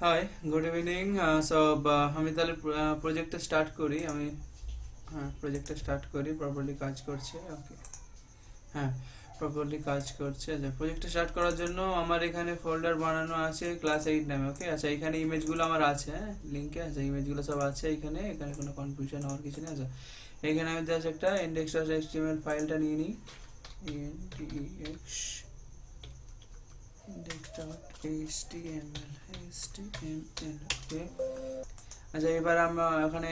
High, good evening. আমি তাহলে প্রজেক্টটা স্টার্ট করি। হ্যাঁ, প্রজেক্টটা স্টার্ট করি। প্রপারলি কাজ করছে? ওকে। হ্যাঁ, প্রপারলি কাজ করছে। আচ্ছা, প্রজেক্টটা স্টার্ট করার জন্য আমার এখানে ফোল্ডার বানানো আছে ক্লাস 8 নামে। ওকে, আচ্ছা, এখানে ইমেজগুলো আমার আছে। হ্যাঁ, লিঙ্কে আছে, ইমেজগুলো সব আছে এখানে। এখানে কোনো কনফিউশন হওয়ার কিছু নেই। আচ্ছা, এখানে আমি জাস্ট একটা index.html ফাইলটা নিয়ে নিই। index.html ওকে। আচ্ছা, এবার আমরা এখানে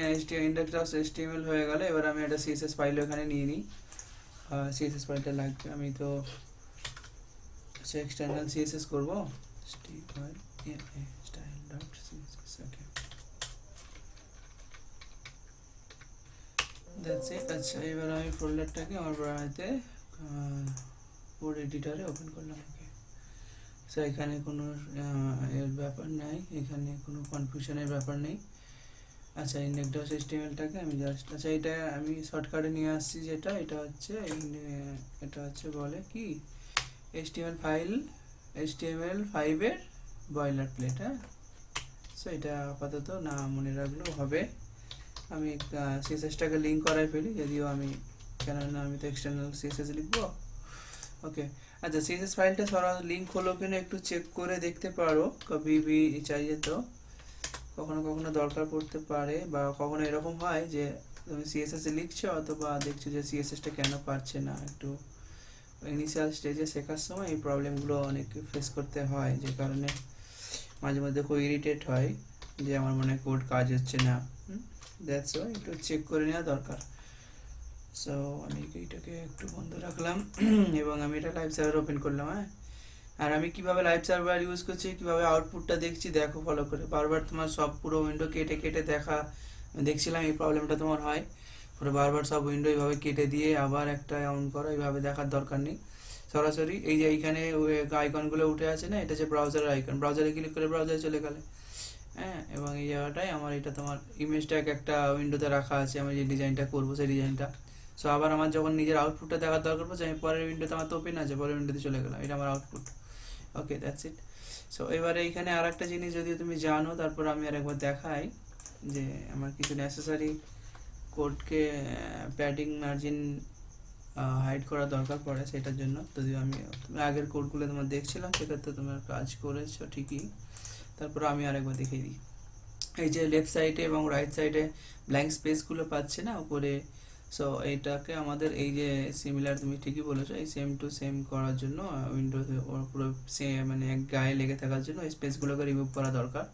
index.html হয়ে গেল। এবার আমি একটা সিএসএস ফাইল এখানে নিয়ে নিই। সিএসএস ফাইলটা লাগবে। আমি তো আচ্ছা এক্সটার্নাল সিএসএস করবো। style.css okay, that's it. আচ্ছা, এবার আমি ফোল্ডারটাকে আমার বাড়িতে কোড এডিটরে ওপেন করলাম। ওকে, সো এখানে কোনো এর ব্যাপার নাই, এখানে কোনো কনফিউশনের ব্যাপার নেই। আচ্ছা, index.htmlটাকে আমি জাস্ট, আচ্ছা এটা আমি শর্টকাটে নিয়ে আসছি। যেটা এটা হচ্ছে বলে কি HTML5 এর বয়লার প্লেট। হ্যাঁ, সো এটা আপাতত না মনে রাখলেও হবে। আমি সিএসএসটাকে লিঙ্ক করাই ফেলি, যদিও আমি কেননা আমি তো এক্সটার্নাল সিএসএস লিখবো। ওকে, আচ্ছা, সিএসএস ফাইলটা লিঙ্ক হলো কিনা একটু চেক করে দেখতে পারো। কবি ভি চাইয়ে তো কখনো কখনো দরকার পড়তে পারে, বা কখনো এরকম হয় যে তুমি সিএসএস লিখছো অথবা দেখছো যে সিএসএসটা কেন পারছে না। একটু ইনিশিয়াল স্টেজে শেখার সময় এই প্রবলেমগুলো অনেক ফেস করতে হয়, যে কারণে মাঝে মধ্যে খুব ইরিটেট হয় যে আমার মনে হয় কোড কাজ হচ্ছে না। দ্যাটস ওয়াই একটু চেক করে নেওয়া দরকার। সো আমি এইটাকে একটু বন্ধ রাখলাম এবং আমি এটা লাইভ সার্ভার ওপেন করলাম। হ্যাঁ, আর আমি কিভাবে লাইভ সার্ভার ইউজ করছি, কিভাবে আউটপুটটা দেখছি দেখো ফলো করে। বারবার তোমার সব পুরো উইন্ডো কেটে কেটে দেখছিলাম এই প্রবলেমটা তোমার হয়। পুরো বারবার সব উইন্ডো এইভাবে কেটে দিয়ে আবার একটা অন করো, এইভাবে দেখার দরকার নেই। সরাসরি এই যে এইখানে আইকনগুলো উঠে আছে না, এটা হচ্ছে ব্রাউজারের আইকন। ব্রাউজারে ক্লিক করে ব্রাউজারে চলে গেলে। হ্যাঁ, এবং এই জায়গাটায় আমার এটা তোমার ইমেজটা একটা উইন্ডোতে রাখা আছে। আমি যে ডিজাইনটা করবো সেই ডিজাইনটা। সো আবার আমার যখন নিজের আউটপুটটা দেখার দরকার পড়ছে, আমি পরের উইন্ডোতে আমার তো ওপেন আছে, পরের উইন্ডোতে চলে গেলাম। এটা আমার output. Okay, that's it. So এবারে এইখানে আর একটা জিনিস যদিও তুমি জানো, তারপর আমি আর একবার দেখাই যে আমার কিছু নেসেসারি কোডকে প্যাডিং মার্জিন হাইড করা দরকার পড়ে। সেটার জন্য যদিও আমি আগের কোডগুলো তোমার দেখছিলাম, সেক্ষেত্রে তোমার কাজ করেছো ঠিকই। তারপর আমি আরেকবার দেখিয়ে দিই। এই যে লেফট সাইডে এবং রাইট সাইডে ব্ল্যাঙ্ক স্পেসগুলো পাচ্ছে না উপরে। সো এইটাকে আমাদের এই যে সিমিলার, তুমি ঠিকই বলেছো, এই সেম টু সেম করার জন্য উইন্ডোজ পুরো সেম মানে এক গায়ে লেগে থাকার জন্য এই স্পেসগুলোকে রিমুভ করা দরকার।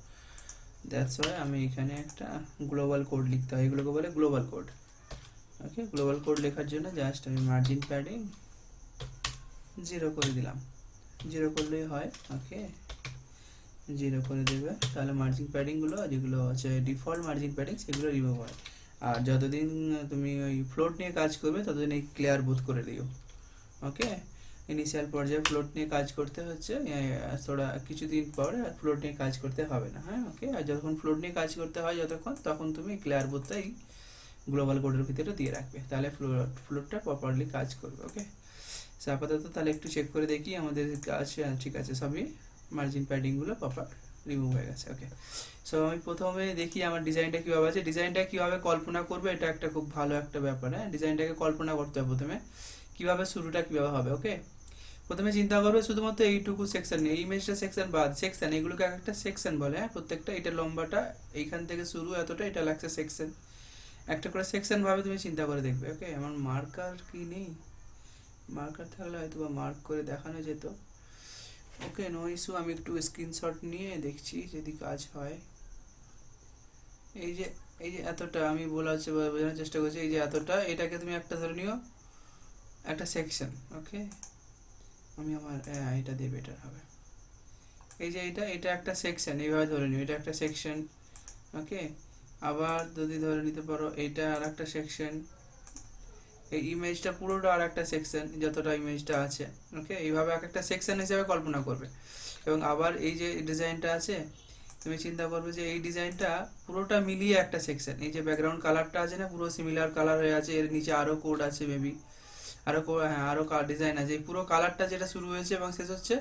দ্যাটস ওয়াই আমি এখানে একটা গ্লোবাল কোড লিখতে হয়, এগুলোকে বলে গ্লোবাল কোড। ওকে, গ্লোবাল কোড লেখার জন্য জাস্ট আমি মার্জিন প্যাডিং 0 করে দিলাম। 0 করলেই হয়। ওকে, 0 করে দেবে, তাহলে মার্জিন প্যাডিংগুলো যেগুলো আছে ডিফল্ট মার্জিন প্যাডিং সেগুলো রিমুভ হয়। আর যতদিন তুমি ওই ফ্লোট নিয়ে কাজ করবে ততদিন এই ক্লিয়ার বোথ করে দিও। ওকে, ইনিশিয়াল পর্যায়ে ফ্লোট নিয়ে কাজ করতে হচ্ছে, থোড়া কিছুদিন পর ফ্লোট নিয়ে কাজ করতে হবে না। হ্যাঁ, ওকে, আর যখন ফ্লোট নিয়ে কাজ করতে হয় যতক্ষণ, তখন তুমি ক্লিয়ার বোথটাই গ্লোবাল কোডের ভিতরে দিয়ে রাখবে, তাহলে ফ্লোটটা প্রপারলি কাজ করবে। ওকে, সো আপাতত তাহলে একটু চেক করে দেখি আমাদের কাজ ঠিক আছে, সবই মার্জিন প্যাডিংগুলো প্রপার রিমুভ হয়ে গেছে। ওকে, সো আমি প্রথমে দেখি আমার ডিজাইনটা কীভাবে আছে। ডিজাইনটা কীভাবে কল্পনা করবে, এটা একটা খুব ভালো একটা ব্যাপার। হ্যাঁ, ডিজাইনটাকে কল্পনা করতে হবে প্রথমে, কীভাবে শুরুটা কীভাবে হবে। ওকে, প্রথমে চিন্তা করবে শুধুমাত্র এইটুকু সেকশন নিয়ে, এই ইমেজটা সেকশন বাদ সেকশন, এগুলোকে একটা সেকশন বলে। হ্যাঁ, প্রত্যেকটা এটা লম্বাটা এইখান থেকে শুরু এতটা, এটা লাগছে সেকশন। একটা করে সেকশন ভাবে তুমি চিন্তা করে দেখবে। ওকে, আমার মার্কার কি নেই, মার্কার থাকলে হয়তো বা মার্ক করে দেখানো যেত। ওকে, নো ইস্যু, আমি একটু স্ক্রিনশট নিয়ে দেখছি যদি কাজ হয়। এই যে এতটা আমি বোঝানোর চেষ্টা করছি, এই যে এতটা, এটাকে তুমি একটা ধরে নিও একটা সেকশন। ওকে, আমি আমার এটা দিয়ে বেটার হবে। এই যে এটা একটা সেকশন, এইভাবে ধরে নিও, এটা একটা সেকশন। ওকে, আবার যদি ধরে নিতে পারো এটা আর একটা সেকশন, এই ইমেজটা পুরোটা আর একটা সেকশন, যতটা ইমেজটা আছে। ওকে, এইভাবে এক একটা সেকশন হিসেবে কল্পনা করবে। এবং আবার এই যে ডিজাইনটা আছে, তুমি চিন্তা করবে যে এই ডিজাইনটা পুরোটা মিলিয়ে একটা সেকশন। এই যে ব্যাকগ্রাউন্ড কালারটা আছে না, পুরো সিমিলার কালার হয়ে আছে, এর নিচে আরও কোড আছে মেবি, হ্যাঁ আরও ডিজাইন আছে। এই পুরো কালারটা যেটা শুরু হয়েছে এবং শেষ হচ্ছে,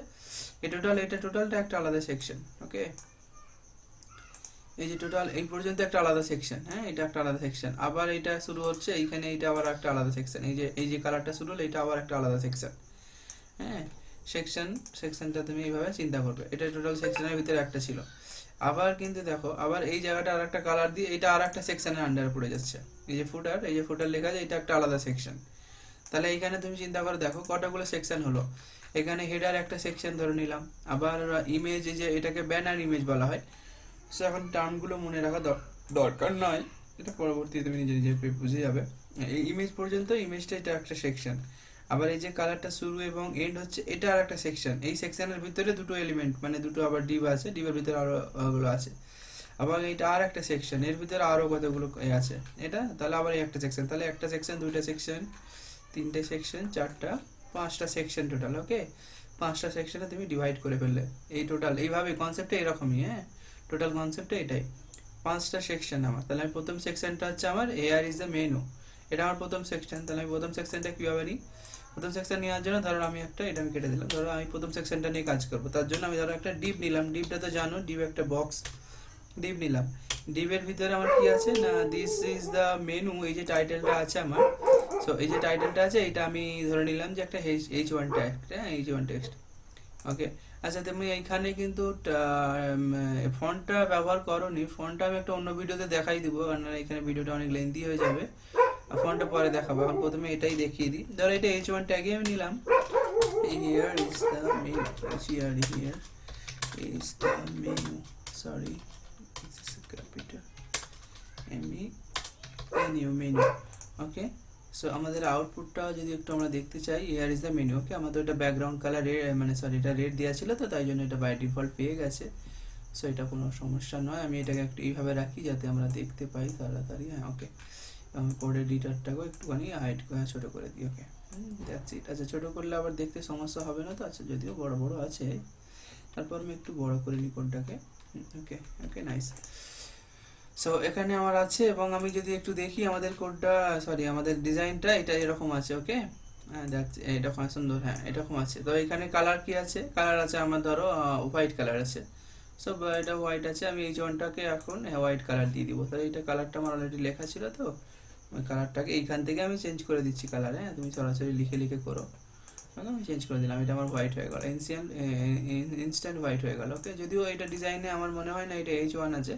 এটা টোটালটা একটা আলাদা সেকশন। ওকে, এই যে টোটাল এই পর্যন্ত একটা আলাদা সেকশন, হ্যাঁ এটা একটা আলাদা সেকশন, আবার এটা শুরু হচ্ছে এইখানে, এইটা আবার একটা আলাদা সেকশন, এই যে কালারটা শুরু হলো এটা আবার একটা আলাদা সেকশন, হ্যাঁ সেকশনটা তুমি এইভাবে চিন্তা করবে, এটা টোটাল সেকশনের ভিতরে একটা ছিল। আবার কিন্তু দেখো আবার এই জায়গাটা আর একটা কালার দিয়ে এটা আর একটা সেকশনের আন্ডারে পড়ে যাচ্ছে, এই যে ফুটার লেখা আছে এটা একটা আলাদা সেকশন। তাহলে এইখানে তুমি চিন্তা করে দেখো কতগুলো সেকশন হলো। এখানে হেডার একটা সেকশন ধরে নিলাম, আবার ইমেজ, এই যে এটাকে ব্যানার ইমেজ বলা হয়। সো এখন টার্মগুলো মনে রাখা দরকার নয়, এটা পরবর্তীতে তুমি নিজে নিজে বুঝে যাবে। এই ইমেজ পর্যন্ত ইমেজটা এটা একটা সেকশন, আবার এই যে কালারটা শুরু এবং এন্ড হচ্ছে এটা আর একটা সেকশন, এই সেকশনের ভিতরে দুটো এলিমেন্ট মানে দুটো আবার ডিভ আছে, ডিভের ভিতরে আরো ওগুলো আছে, আবার এটা আর একটা সেকশন, এর ভিতরে আরো কতগুলো আছে এটা, তাহলে আবার এই একটা সেকশন, তাহলে একটা সেকশন, দুইটা সেকশন, তিনটে সেকশন, চারটা, পাঁচটা সেকশন টোটাল। ওকে, পাঁচটা সেকশনে তুমি ডিভাইড করে ফেললে, এই টোটাল এইভাবে কনসেপ্টটা এরকমই, হ্যাঁ টোটাল কনসেপ্টটা এটাই, পাঁচটা সেকশন আমার। তাহলে আমি প্রথম সেকশনটা হচ্ছে আমার এআর ইজ দ্য মেনু, এটা আমার প্রথম সেকশন। তাহলে আমি প্রথম সেকশনটা কীভাবে নিই, প্রথম সেকশন নেওয়ার জন্য ধরো আমি এটা আমি কেটে দিলাম, ধরো আমি প্রথম সেকশনটা নিয়ে কাজ করবো, তার জন্য আমি ধরো একটা ডিপ নিলাম, ডিপটা তো জানো ডিপ একটা বক্স, ডিপ নিলাম, ডিপের ভিতরে আমার কি আছে না দিস ইজ দ্য মেনু, এই যে টাইটেলটা আছে আমার, সো এই যে টাইটেলটা আছে এটা আমি ধরে নিলাম যে একটা H1 টেক্সট, হ্যাঁ H1 টেক্সট। ওকে, আচ্ছা তুমি এইখানে কিন্তু ফন্টটা ব্যবহার করোনি, ফন্টটা আমি একটা অন্য ভিডিওতে দেখাই দিব, কারণ এখানে ভিডিওটা অনেক লেন্থি হয়ে যাবে, আর ফন্টটা পরে দেখাবো, এখন প্রথমে এটাই দেখিয়ে দিই। ধরো এটা H1 ট্যাগে আমি নিলাম, here is the menu, here is the menu, sorry this is a capital menu, okay. So আমাদের আউটপুটটা যদি একটু আমরা দেখতে চাই, হিয়ার ইজ দ্য মেনু, ওকে আমাদের এটা ব্যাকগ্রাউন্ড কালার মানে সরি এটা রেড দেওয়া ছিল, তো তাই জন্য এটা বাই ডিফল্ট পেয়ে গেছে, সো এটা কোনো সমস্যা নয়। আমি এটাকে একটু এইভাবে রাখি যাতে আমরা দেখতে পাই তাড়াতাড়ি, হ্যাঁ ওকে। আমি কোড এডিটরটাকেও একটুখানি হাইড করে ছোটো করে দিই, ওকে দ্যাটস ইট। আচ্ছা ছোটো করলে আবার দেখতে সমস্যা হবে না তো, আচ্ছা যদিও বড় বড় আছে, তারপর আমি একটু বড় করে নিই কোডটাকে, ওকে ওকে নাইস। সো এখানে আমার আছে, এবং আমি যদি একটু দেখি আমাদের কোডটা, সরি আমাদের ডিজাইনটা এটা এরকম আছে, ওকে দেখছি এরকম সুন্দর, হ্যাঁ এরকম আছে। তো এখানে কালার কি আছে, কালার আছে আমার ধরো হোয়াইট কালার আছে, সো এটা হোয়াইট আছে, আমি এই জোনটাকে এখন হোয়াইট কালার দিয়ে দিব। তাহলে এটা কালারটা আমার অলরেডি লেখা ছিল, তো ওই কালারটাকে এইখান থেকে আমি চেঞ্জ করে দিচ্ছি কালার, হ্যাঁ তুমি সরাসরি লিখে লিখে করো, আমি চেঞ্জ করে দিলাম, এটা আমার হোয়াইট হয়ে গেল, ইনস্ট্যান্ট হোয়াইট হয়ে গেল, ওকে। যদিও এটা ডিজাইনে আমার মনে হয় না এটা H1 আছে,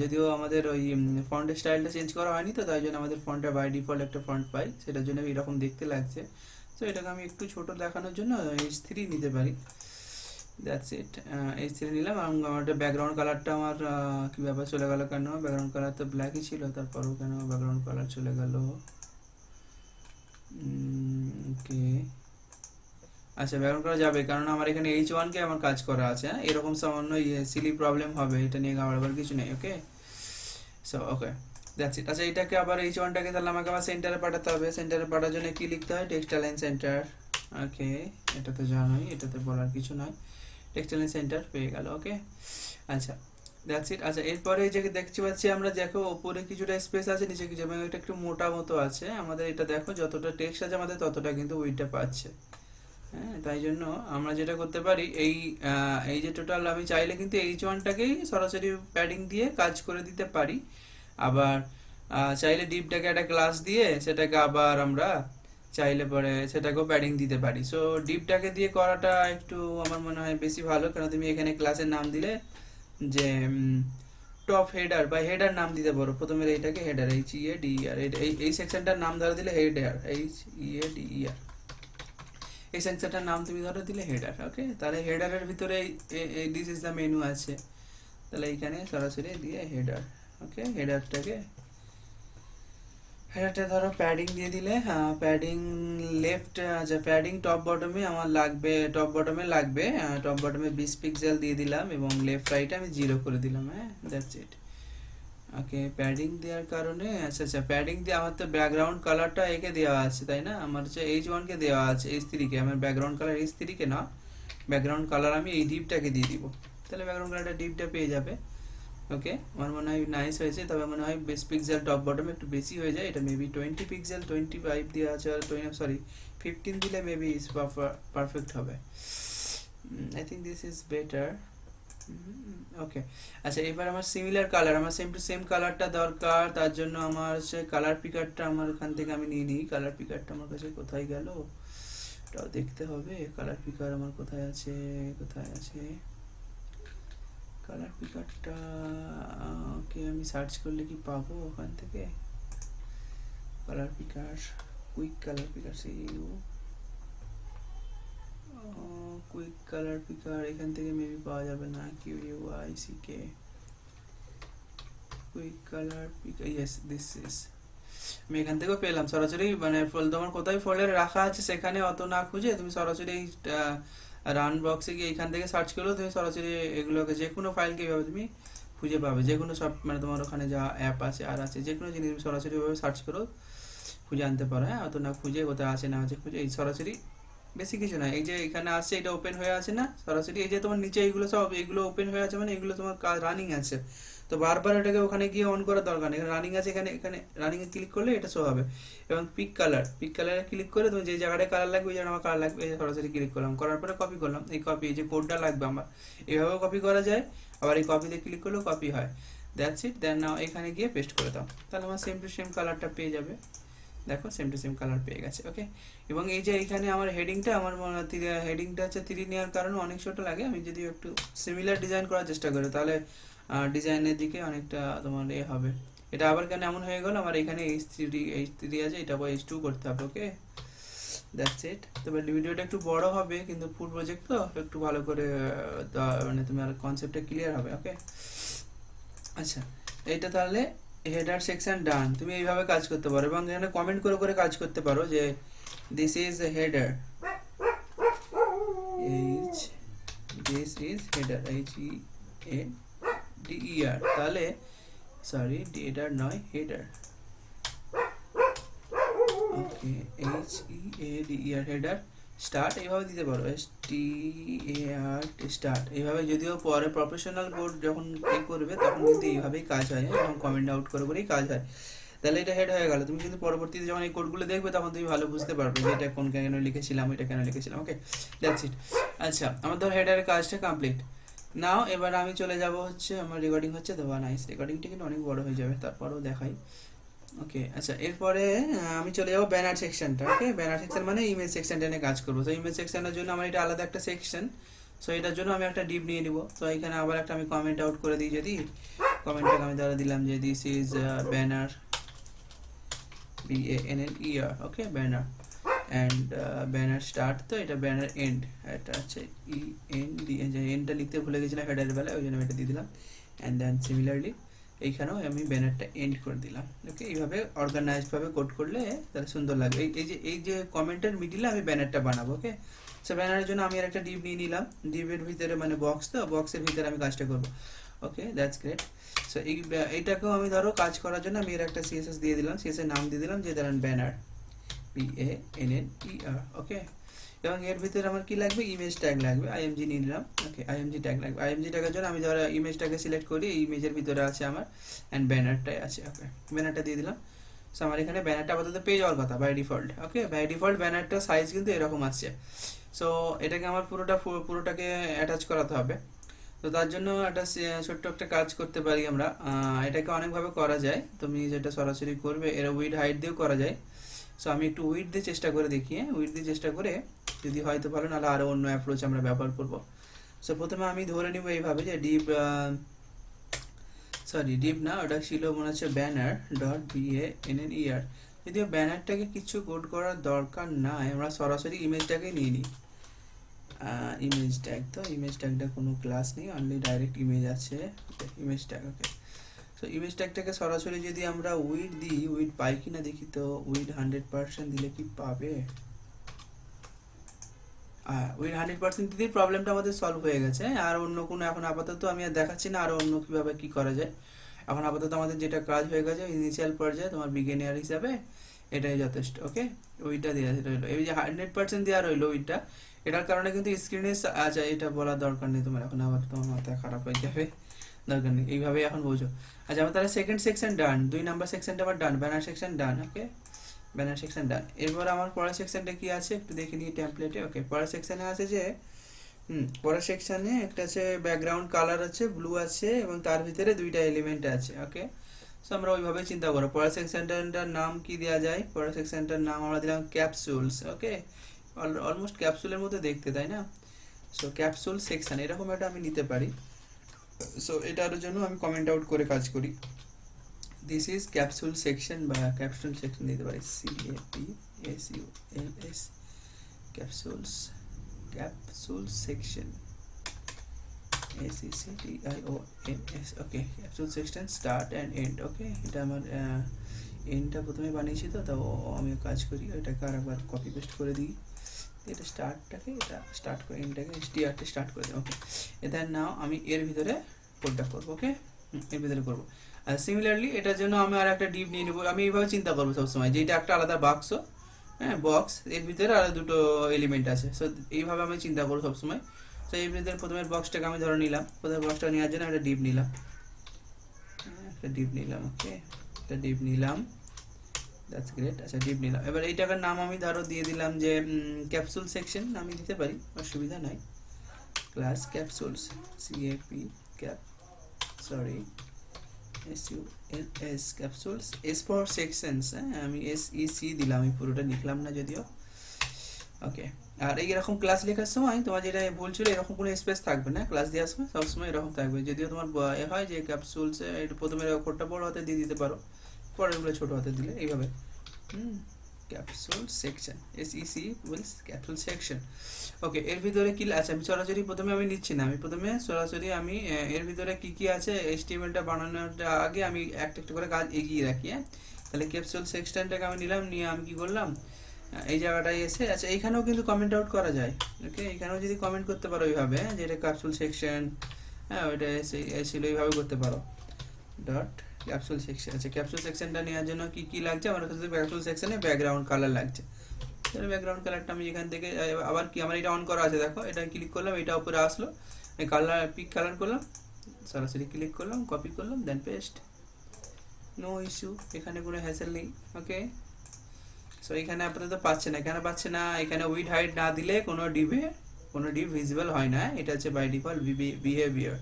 যদিও আমাদের ওই ফন্টের স্টাইলটা চেঞ্জ করা হয়নি, তো তাই জন্য আমাদের ফন্টটা বাই ডিফল্ট একটা ফন্ট পাই, সেটার জন্য এরকম দেখতে লাগছে। তো এটাকে আমি একটু ছোট দেখানোর জন্য H3 নিতে পারি, দ্যাটস ইট। H3 নিলাম, আমার ব্যাকগ্রাউন্ড কালারটা আমার কী ব্যাপার চলে গেল, কেন ব্যাকগ্রাউন্ড কালার তো ব্ল্যাকই ছিল, তারপরও কেন ব্যাকগ্রাউন্ড কালার চলে গেল, ওকে আচ্ছা ব্যাকগ্রাউন্ড করা যাবে, কারণ আমার এখানে H1 কে আমার কাজ করা আছে, হ্যাঁ এরকম সামান্য সিলি প্রবলেম হবে, এটা নিয়ে ঘাবড়াবার কিছু নেই, ওকে। So okay that's it. আচ্ছা এটাকে আবার H1টাকে তাহলে আমাকে আবার সেন্টারে পাঠাতে হবে, সেন্টারে পাঠার জন্য কি লিখতে হয়, টেক্সট অ্যালাইন সেন্টার, ওকে এটা তো জানোই, এটাতে বলার কিছু নয়, টেক্সট অ্যালাইন সেন্টার পেয়ে গেল, ওকে আচ্ছা দ্যাটস ইট। আচ্ছা এরপরে যে দেখতে পাচ্ছি আমরা, দেখো ওপরে কিছুটা স্পেস আছে, নিচে কিছু, এবং এটা একটু মোটা মতো আছে আমাদের, এটা দেখো যতটা টেক্সট আছে আমাদের ততটা কিন্তু উইডটা পাচ্ছে, হ্যাঁ তাই জন্য আমরা যেটা করতে পারি, এই যে টোটাল আমি চাইলে কিন্তু H1টাকেই সরাসরি প্যাডিং দিয়ে কাজ করে দিতে পারি, আবার চাইলে ডিপটাকে একটা ক্লাস দিয়ে সেটাকে আবার আমরা চাইলে পরে সেটাকেও প্যাডিং দিতে পারি। সো ডিপটাকে দিয়ে করাটা একটু আমার মনে হয় বেশি ভালো, কারণ তুমি এখানে ক্লাসের নাম দিলে যে টপ হেডার বা হেডার নাম দিতে পারো, প্রথমে এইটাকে হেডার HEADER, এই সেকশনটার নাম ধরে দিলে হেডার HEADER, এই সেকশনটার নাম তুমি ধরে দিলে হেডার, ওকে। তাহলে হেডারের ভিতরে দিস ইজ দ্য মেনু আছে, তাহলে এইখানে সরাসরি দিয়ে হেডার, ওকে হেডারটা ধরো প্যাডিং দিয়ে দিলে, হ্যাঁ প্যাডিং লেফট, আচ্ছা প্যাডিং টপ বটমে আমার লাগবে, টপ বটমে 20 পিক্সেল দিয়ে দিলাম, এবং লেফট রাইটে আমি 0 করে দিলাম, হ্যাঁ দ্যাটস ইট। ওকে প্যাডিং দেওয়ার কারণে, আচ্ছা প্যাডিং দিয়ে আমার তো ব্যাকগ্রাউন্ড কালারটা একে দেওয়া আছে তাই না, আমার হচ্ছে H1কে দেওয়া আছে, H3কে, আমার ব্যাকগ্রাউন্ড কালার H3কে না, ব্যাকগ্রাউন্ড কালার আমি এই ডিপটাকে দিয়ে দিব, তাহলে ব্যাকগ্রাউন্ড কালারটা ডিপটা পেয়ে যাবে, ওকে। আমার মনে হয় নাইস হয়েছে, তবে মনে হয় 20 পিক্সেল টপ বটমে একটু বেশি হয়ে যায়, এটা মেবি 20 পিক্সেল 25 দেওয়া আছে, আর 15 দিলে মেবি পারফেক্ট হবে, I think this is better, okay. আচ্ছা, এবার আমার সিমিলার কালার, আমার সেম টু সেম কালারটা দরকার, তার জন্য আমার সে কালার পিকারটা আমার এখান থেকে আমি নিয়ে নিই। কালার পিকারটা আমার কাছে কোথায় গেল, এটাও দেখতে হবে। কালার পিকার আমার কোথায় আছে, কোথায় আছে কালার পিকারটা? ওকে, আমি সার্চ করলে কি পাবো ওখান থেকে? Colour পিকার, quick colour পিকার, quick colour পিকার এখান থেকে মেবি পাওয়া যাবে না। QUICK quick colour পিকার, yes this is. আমি এখান থেকেও পেলাম সরাসরি, মানে তোমার কোথায় ফোল্ডারে রাখা আছে সেখানে অত না খুঁজে তুমি সরাসরি এই রান বক্সে গিয়ে এখান থেকে সার্চ করলেও তুমি সরাসরি এগুলোকে যে কোনো ফাইলকে এইভাবে তুমি খুঁজে পাবে। যে কোনো সব মানে তোমার ওখানে যা অ্যাপ আছে আর আছে, যে কোনো জিনিস সরাসরি ওইভাবে সার্চ করো, খুঁজে আনতে পারো। হ্যাঁ, অত না খুঁজে কোথায় আছে না আছে খুঁজে, এই সরাসরি বেশি কিছু না। এই যে এখানে আসছে, এটা ওপেন হয়ে আছে না সরাসরি, এই যে তোমার নিচে এইগুলো সব এগুলো ওপেন হয়ে আছে, মানে এগুলো তোমার কাজ রানিং আছে। তো বারবার এটাকে ওখানে গিয়ে অন করার দরকার নেই, রানিং আছে এখানে, এখানে রানিং এ ক্লিক করলে এটা শো হবে। এবং পিক কালারে ক্লিক করে তুমি যে জায়গাটায় কালার লাগবে, ওই জায়গায় আমার কালার লাগবে, এই সরাসরি ক্লিক করলাম, করার পরে কপি করলাম। এই কপি, এই যে কোডটা লাগবে আমার, এইভাবেও কপি করা যায়, আবার এই কপিতে ক্লিক করলেও কপি হয়। That's it. দেন নাও এখানে গিয়ে পেস্ট করে দাও, তাহলে আমার সেম টু সেম কালারটা পেয়ে যাবে। দেখো সেম টু সেম কালার পেয়ে গেছে। ওকে, এবং এই যে এখানে আমার হেডিংটা, আমার হেডিংটা হচ্ছে 3 নেওয়ার কারণে অনেক ছোট লাগে। আমি যদি একটু সিমিলার ডিজাইন করার চেষ্টা করি, তাহলে ডিজাইনের দিকে অনেকটা তোমার এ হবে। এটা আবার কেন এমন হয়ে গেল, আমার এখানে H3 আছে, এটা আবার H2 করতে হবে। ওকে, দ্যাটস ইট। তবে ভিডিওটা একটু বড় হবে, কিন্তু ফুল প্রজেক্ট তো একটু ভালো করে মানে তোমার কনসেপ্টটা ক্লিয়ার হবে। ওকে, আচ্ছা, এইটা তাহলে হেডার সেকশন ডান। তুমি এইভাবে কাজ করতে পারো, এবং এখানে কমেন্ট করে করে কাজ করতে পারো যে this is header, this is header, HEADER, তাহলে সরি হেডার নয়, হেডার। ওকে, HEADER, হেডার স্টার্ট এইভাবে দিতে পারো, STAR স্টার্ট এইভাবে। যদিও পরে প্রফেশনাল কোড যখন এ করবে তখন কিন্তু এইভাবেই কাজ হয়, এবং কমেন্ট আউট করে করেই কাজ হয়। তাহলে এটা হেড হয়ে গেল। তুমি কিন্তু পরবর্তীতে যখন এই কোডগুলো দেখবে তখন তুমি ভালো বুঝতে পারবে যে এটা কোন কেন লিখেছিলাম, এটা কেন লিখেছিলাম। ওকে, দ্যাটস ইট। আচ্ছা, আমার ধর হেডারের কাজটা কমপ্লিট। নাও এবার আমি চলে যাব হচ্ছে, আমার রেকর্ডিং হচ্ছে তো, নাইস, রেকর্ডিংটা কিন্তু অনেক বড় হয়ে যাবে, তারপরেও দেখাই। ওকে, আচ্ছা, এরপরে আমি চলে যাবো ব্যানার সেকশনটা। ওকে, ব্যানার সেকশন মানে ইমেজ সেকশনটা নিয়ে কাজ করবো। তো ইমেজ সেকশনের জন্য আমার এটা আলাদা একটা সেকশন, সো এটার জন্য আমি একটা ডিপ নিয়ে নিব। তো এখানে আবার একটা আমি কমেন্ট আউট করে দিই, যদি কমেন্টটাকে আমি ধরে দিলাম যে this is banner, BANNER। Okay, banner and banner start, তো এটা ব্যানার এন্ড, এটা হচ্ছে END, এন্ডটা লিখতে ভুলে গেছিলাম হেডারের বেলায়, ওই জন্য এটা দিয়ে দিলাম। অ্যান্ড দেন সিমিলারলি এইখানেও আমি ব্যানারটা এন্ড করে দিলাম। ওকে, এইভাবে অর্গানাইজডভাবে কোড করলে তাহলে সুন্দর লাগবে। এই যে কমেন্টের মিডিলে আমি ব্যানারটা বানাবো। ওকে, সো ব্যানারের জন্য আমি আর একটা ডিপ নিয়ে নিলাম, ডিপের ভিতরে মানে বক্স, তো বক্সের ভিতরে আমি কাজটা করবো। ওকে, দ্যাটস গ্রেট। সো এইটাকেও আমি ধরো কাজ করার জন্য আমি এর একটা CSS দিয়ে দিলাম, CSS নাম দিয়ে দিলাম যে ধরেন ব্যানার, BANNER। ওকে, এবং এর ভিতরে আমার কি লাগবে, ইমেজ ট্যাগ লাগবে, IMG নিয়ে নিলাম। ওকে, IMG ট্যাগ লাগবে। IMG ট্যাগের জন্য আমি ধরো ইমেজটাকে সিলেক্ট করি, এই ইমেজের ভিতরে আছে আমার, অ্যান্ড ব্যানারটাই আছে। ওকে, ব্যানারটা দিয়ে দিলাম। সো আমার এখানে ব্যানারটা আপাতত পেয়ে যাওয়ার কথা by default. Okay, by default ব্যানারটা সাইজ কিন্তু এরকম আসছে। সো এটাকে আমার পুরোটাকে অ্যাটাচ করাতে হবে। তো তার জন্য একটা ছোট্ট একটা কাজ করতে পারি আমরা, এটাকে অনেকভাবে করা যায়। তুমি যেটা সরাসরি করবে, এরা উইড হাইট দিয়েও করা যায়। সো আমি একটু উইড দিয়ে চেষ্টা করে দেখি, উইড দিয়ে চেষ্টা করে যদি হয়তো ভালো, নাহলে আরও অন্য অ্যাপ্রোচ আমরা ব্যবহার করব। সো প্রথমে আমি ধরে নিব এইভাবে যে ডিপ না, ওটা ছিল মনে হচ্ছে ব্যানার .BANNER। যদিও ব্যানারটাকে কিছু কোড করার দরকার নাই, আমরা সরাসরি ইমেজটাকে নিয়ে নিই। ইমেজ ট্যাগ, তো ইমেজ ট্যাগটা কোনো ক্লাস নেই, অনলি ডাইরেক্ট ইমেজ আছে। Image tag. Okay, so image ট্যাগটাকে সরাসরি যদি আমরা উইড দিই, উইড পাই কিনা দেখি তো। উইড 100% দিলে কি পাবে? উইড 100% দিলে প্রবলেমটা আমাদের সলভ হয়ে গেছে। আর অন্য কোনো এখন আপাতত আমি আর দেখাচ্ছি না, আরও অন্য কীভাবে কী করা যায়। এখন আপাতত আমাদের যেটা কাজ হয়ে গেছে ইনিশিয়াল পর্যায়ে তোমার বিগিনার হিসাবে এটাই যথেষ্ট। ওকে, উইডটা দেওয়া রইলো, এই যে 100% দেওয়া রইলো উইডটা, এটার কারণে কিন্তু স্ক্রিনে আচ্ছা এটা বলার দরকার নেই তোমার, এখন আবার তোমার মাথা খারাপ হয়ে যাবে, দরকার নেই, এইভাবেই এখন বোঝো। আচ্ছা, আমার তাহলে সেকেন্ড সেকশন ডান, 2 নাম্বার সেকশনটা আমার ডান, ব্যানার সেকশন ডান। ওকে, ব্যানার সেকশন ডান। এরপর আমার পরের সেকশনটা কি আছে একটু দেখে নিই টেমপ্লেটে। ওকে, পরের সেকশনে আছে যে পরের সেকশনে একটা আছে ব্যাকগ্রাউন্ড কালার আছে, ব্লু আছে এবং তার ভিতরে দুইটা এলিমেন্ট আছে। ওকে, সো আমরা ওইভাবে চিন্তা করব। পরের সেকশনটার নাম কি দেওয়া যায়? পরের সেকশনটার নাম আমরা দিলাম ক্যাপসুলস। ওকে, অলমোস্ট ক্যাপসুলের মতো দেখতে, তাই না? সো ক্যাপসুল সেকশন এরকম একটা আমি নিতে পারি। সো এটার জন্য আমি কমেন্ট আউট করে কাজ করি। দিস ইজ ক্যাপসুল সেকশন বা ক্যাপসুল সেকশন দিতে পারি, CAPSULS, capsules, capsule section, ACCTIONS। Okay, capsule section start and end. Okay, এটা আমার এন্ডটা প্রথমে বানিয়েছি, তো আমি কাজ করি এটাকে আরেকবার কপি পেস্ট করে দিই। এটা স্টার্টটাকে এটা স্টার্ট করে এন্ডটাকে স্টার্টে স্টার্ট করে দিই। ওকে, এটা নাও আমি এর ভিতরে কোডটা করবো। ওকে, এর ভিতরে করবো। আর সিমিলারলি এটার জন্য আমি আর একটা ডিপ নিয়ে নেবো। আমি এইভাবে চিন্তা করবো সবসময় যে এটা একটা আলাদা বাক্স, হ্যাঁ বক্স, এর ভিতরে আর দুটো এলিমেন্ট আছে। সো এইভাবে আমি চিন্তা করবো সবসময়। তো এর ভিতরে প্রথমের বক্সটাকে আমি ধরে নিলাম, প্রথমে বক্সটা নেওয়ার জন্য একটা ডিপ নিলাম, একটা ডিপ নিলাম। ওকে, একটা ডিপ নিলাম, দ্যাটস গ্রেট। আচ্ছা, ডিপ নিলাম। এবার এই টাকার নাম আমি ধরো দিয়ে দিলাম যে ক্যাপসুল সেকশন আমি দিতে পারি, অসুবিধা নাই। Class capsules, CAP cap sorry SULS capsules, S for sections. হ্যাঁ, আমি SEC দিলাম, আমি পুরোটা লিখলাম না যদিও। ওকে, আর এইরকম ক্লাস লেখার সময় তোমার যেটা ভুল ছিল, এরকম কোনো স্পেস থাকবে না ক্লাস দেওয়ার সময়, সবসময় এরকম থাকবে। যদিও তোমার হয় যে ক্যাপসুলস প্রথমে কোডটা বড় হাতে দিয়ে দিতে পারো, পরেরগুলো ছোটো হাতে দিলে এইভাবে। ক্যাপসুল সেকশন, SEC উইলস ক্যাপসুল সেকশন। ওকে, এর ভিতরে কি আছে আমি সরাসরি প্রথমে আমি নিচ্ছি না, আমি প্রথমে সরাসরি আমি এর ভিতরে কি কি আছে HTML-টা বানানোর আগে আমি একটা একটা করে কাজ এগিয়ে রাখি। হ্যাঁ, তাহলে ক্যাপসুল সেকশনটাকে আমি নিলাম, নিয়ে আমি কি করলাম, এই জায়গাটায় এসে, আচ্ছা এইখানেও কিন্তু কমেন্ট আউট করা যায়। ওকে, এখানেও যদি কমেন্ট করতে পারো ওইভাবে, যে এটা ক্যাপসুল সেকশন, হ্যাঁ ওইটা ছিল, এইভাবে করতে পারো। Dot capsule section. আচ্ছা, ক্যাপসুল সেকশনটা নেওয়ার জন্য কি কি লাগছে আমার কাছে? ক্যাপসুল সেকশনে ব্যাকগ্রাউন্ড কালার লাগছে। তাহলে ব্যাকগ্রাউন্ড কালারটা আমি এখান থেকে আবার কি, আমার এটা অন করা আছে, দেখো এটা ক্লিক করলাম, এটা উপরে আসলো, আমি কালার পিক কালার করলাম, সরাসরি ক্লিক করলাম, কপি করলাম, দেন পেস্ট, নো ইস্যু, এখানে কোনো হ্যাসেল নেই। ওকে, সো এখানে আপাতত পাচ্ছে না, কেন পাচ্ছে না? এখানে উইড হাইট না দিলে কোনো ডিপ ভিজিবল হয় না, এটা হচ্ছে বাই ডিফল্ট বিহেভিয়ার।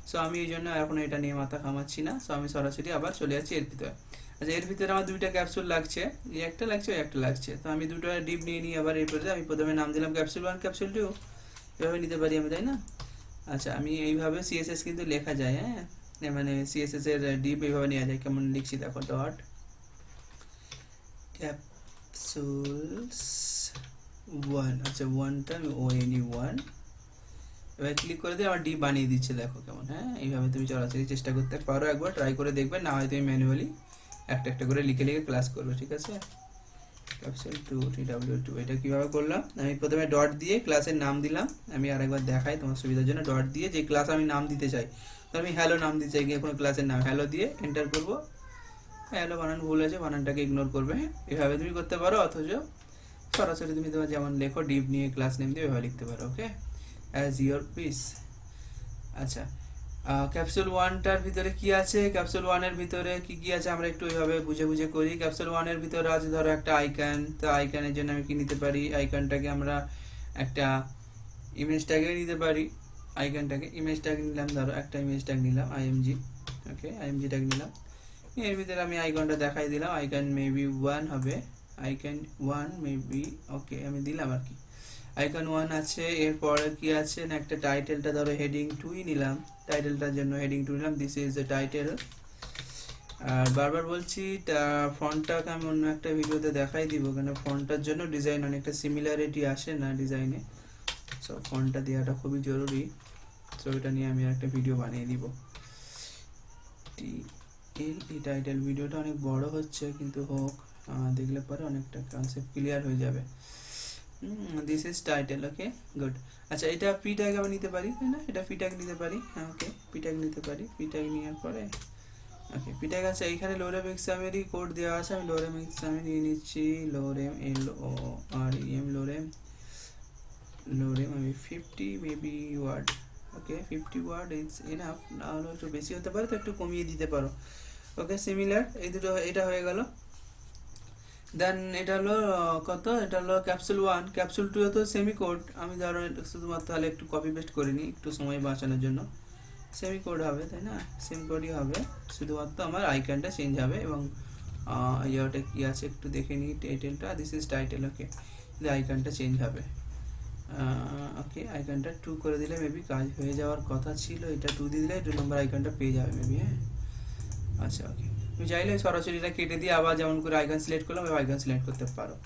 সো আমি এই জন্য এখন এটা নিয়ে মাথা ঘামাচ্ছি না। সো আমি সরাসরি আবার চলে যাচ্ছি এর ভিতরে। আচ্ছা, এর ভিতরে আমার দুইটা ক্যাপসুল লাগছে, এই একটা লাগছে, ওই একটা লাগছে। তো আমি দুটো ডিপ নিয়ে নিই আবার এরপরে। আমি প্রথমে নাম দিলাম ক্যাপসুল 1, ক্যাপসুল 2, এভাবে নিতে পারি আমি, তাই না? আচ্ছা, আমি এইভাবে CSS কিন্তু লেখা যায়, হ্যাঁ, মানে CSS এর ডিপ এইভাবে নেওয়া যায়। কেমন লিখছি দেখো, ডট ক্যাপসুলস 1। আচ্ছা, 1টা আমি ONE1, এবার ক্লিক করে দিয়ে আমার ডিপ বানিয়ে দিচ্ছে, দেখো কেমন। হ্যাঁ, এইভাবে তুমি সরাসরি চেষ্টা করতে পারো, একবার ট্রাই করে দেখবে, না হয় তুমি ম্যানুয়ালি একটা একটা করে লিখে লিখে ক্লাস করবে, ঠিক আছে? ক্যাপসুল 2 TW2, এটা কীভাবে করলাম? আমি প্রথমে ডট দিয়ে ক্লাসের নাম দিলাম, আমি আরেকবার দেখাই তোমার সুবিধার জন্য। ডট দিয়ে যে ক্লাস আমি নাম দিতে চাই, তো আমি হ্যালো নাম দিতে চাই, গিয়ে কোনো ক্লাসের নাম হ্যালো দিয়ে এন্টার করবো। হ্যালো বানান ভুল আছে, বানানটাকে ইগনোর করবে। হ্যাঁ, এভাবে তুমি করতে পারো, অথচ সরাসরি তুমি তোমার যেমন লেখো ডিপ নিয়ে ক্লাস নেম দিয়ে এভাবে লিখতে পারো। ওকে, অ্যাজ ইয়োর পিস। আচ্ছা, ক্যাপসুল 1টার ভিতরে কি আছে? ক্যাপসুল 1-এর ভিতরে কি কি আছে আমরা একটু এইভাবে বুঝে বুঝে করি। ক্যাপসুল 1-এর ভিতরে আছে ধরো একটা আইকন, তো আইকনের জন্য আমি কি নিতে পারি? আইকনটাকে আমরা একটা ইমেজ ট্যাগে নিতে পারি। আইকনটাকে ইমেজ ট্যাগ নিলাম, ধরো একটা ইমেজ ট্যাগ নিলাম IMG। ওকে, IMG ট্যাগ নিলাম, এর ভিতরে আমি আইকনটা দেখাই দিলাম। আইকন মেবি 1 হবে, আইকন 1 মেবি। ওকে, আমি দিলাম আর কি, আইকন 1 আছে। এরপরে কি আছে না, একটা টাইটেলটা ধরো হেডিং 2ই নিলাম, টাইটেলটার জন্য হেডিং 2 নিলাম, দিস ইজ দ্য টাইটেল। আর বারবার বলছি ফন্টটাকে আমি অন্য একটা ভিডিওতে দেখাই দিব, কেন ফন্টটার জন্য ডিজাইন অনেকটা সিমিলারিটি আসে না ডিজাইনে। সো ফন্টটা দেওয়াটা খুবই জরুরি। সো এটা নিয়ে আমি একটা ভিডিও বানিয়ে দিব। এই টাইটেল ভিডিওটা অনেক বড় হচ্ছে, কিন্তু হোক, দেখলে পরে অনেকটা কনসেপ্ট ক্লিয়ার হয়ে যাবে। This is title. Okay, good. আচ্ছা, এটা পি ট্যাগ আমি নিতে পারি, তাই না? এটা পি ট্যাগ নিতে পারি। ওকে, পি ট্যাগ নিতে পারি। পি ট্যাগ নেওয়ার পরে ওকে, পি ট্যাগ আছে। এইখানে লোরেম এক্সামেরই কোড দেওয়া আছে, আমি লোরেম এক্সামে নিয়ে নিচ্ছি। লোরেম LOREM লোরেম আমি 50 maybe word. Okay, 50 word is enough, না হলে একটু বেশি হতে পারে, তো একটু কমিয়ে দিতে পারো। ওকে, সিমিলার, এই দুটো, এটা হয়ে গেল। দেন এটা হলো কত, এটা হলো ক্যাপসুল 1, ক্যাপসুল 2 তো সেমি কোড, আমি ধরো শুধুমাত্র তাহলে একটু কপি পেস্ট করে নিই একটু সময় বাঁচানোর জন্য। সেমি কোড হবে তাই না, সেম কোডই হবে, শুধুমাত্র আমার আইকনটা চেঞ্জ হবে এবং ইয়াটা কি আছে একটু দেখে নিই, টাইটেলটা, দিস ইজ টাইটেল, ওকে, আইকনটা চেঞ্জ হবে। ওকে, আইকনটা 2 করে দিলে মেবি কাজ হয়ে যাওয়ার কথা ছিল, এটা 2 দিয়ে দিলে 2 নম্বর আইকনটা পেয়ে যাবে মেবি, হ্যাঁ। আচ্ছা ওকে, তুমি চাইলে সরাসরি এটা কেটে দিয়ে আবার যেমন করে আইকন সিলেক্ট করলাম আইকন সিলেক্ট করতে পারো।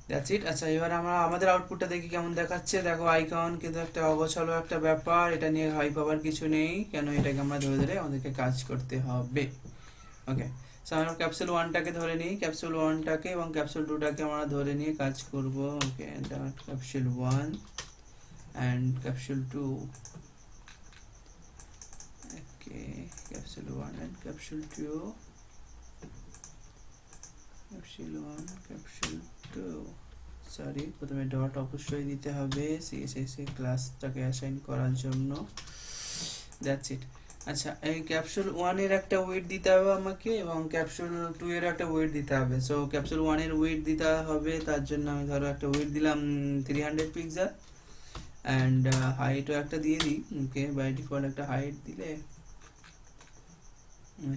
That's it. আচ্ছা এবার আমরা আমাদের আউটপুটটা দেখি কেমন দেখাচ্ছে। দেখো আইকন কিন্তু একটা অগোছালো একটা ব্যাপার, এটা নিয়ে হাই পাওয়ার কিছু নেই, কেন এটাকে আমরা ধরে ধরে আমাদেরকে কাজ করতে হবে। ওকে, সো আমরা ক্যাপসুল 1টাকে ধরে নিই, ক্যাপসুল 1টাকে এবং ক্যাপসুল 2টাকে আমরা ধরে নিয়ে কাজ করব। Okay, capsule 1 and capsule 2, okay, capsule 1 and capsule 2, capsule 1 capsule 2, sorry প্রথমে ডট অবশ্যই দিতে হবে সিএসএস এ ক্লাসটাকে অ্যাসাইন করার জন্য। That's it. আচ্ছা এই ক্যাপসুল 1 এর একটা ওয়েট দিতে হবে আমাকে এবং ক্যাপসুল 2 এর একটা ওয়েট দিতে হবে। সো ক্যাপসুল 1 এর ওয়েট দিতে হবে, তার জন্য আমি ধরো একটা ওয়েট দিলাম 300 পিক্সেল অ্যান্ড হাইটও একটা দিয়ে দিই। ওকে, বাই ডিফল্ট একটা হাইট দিলে,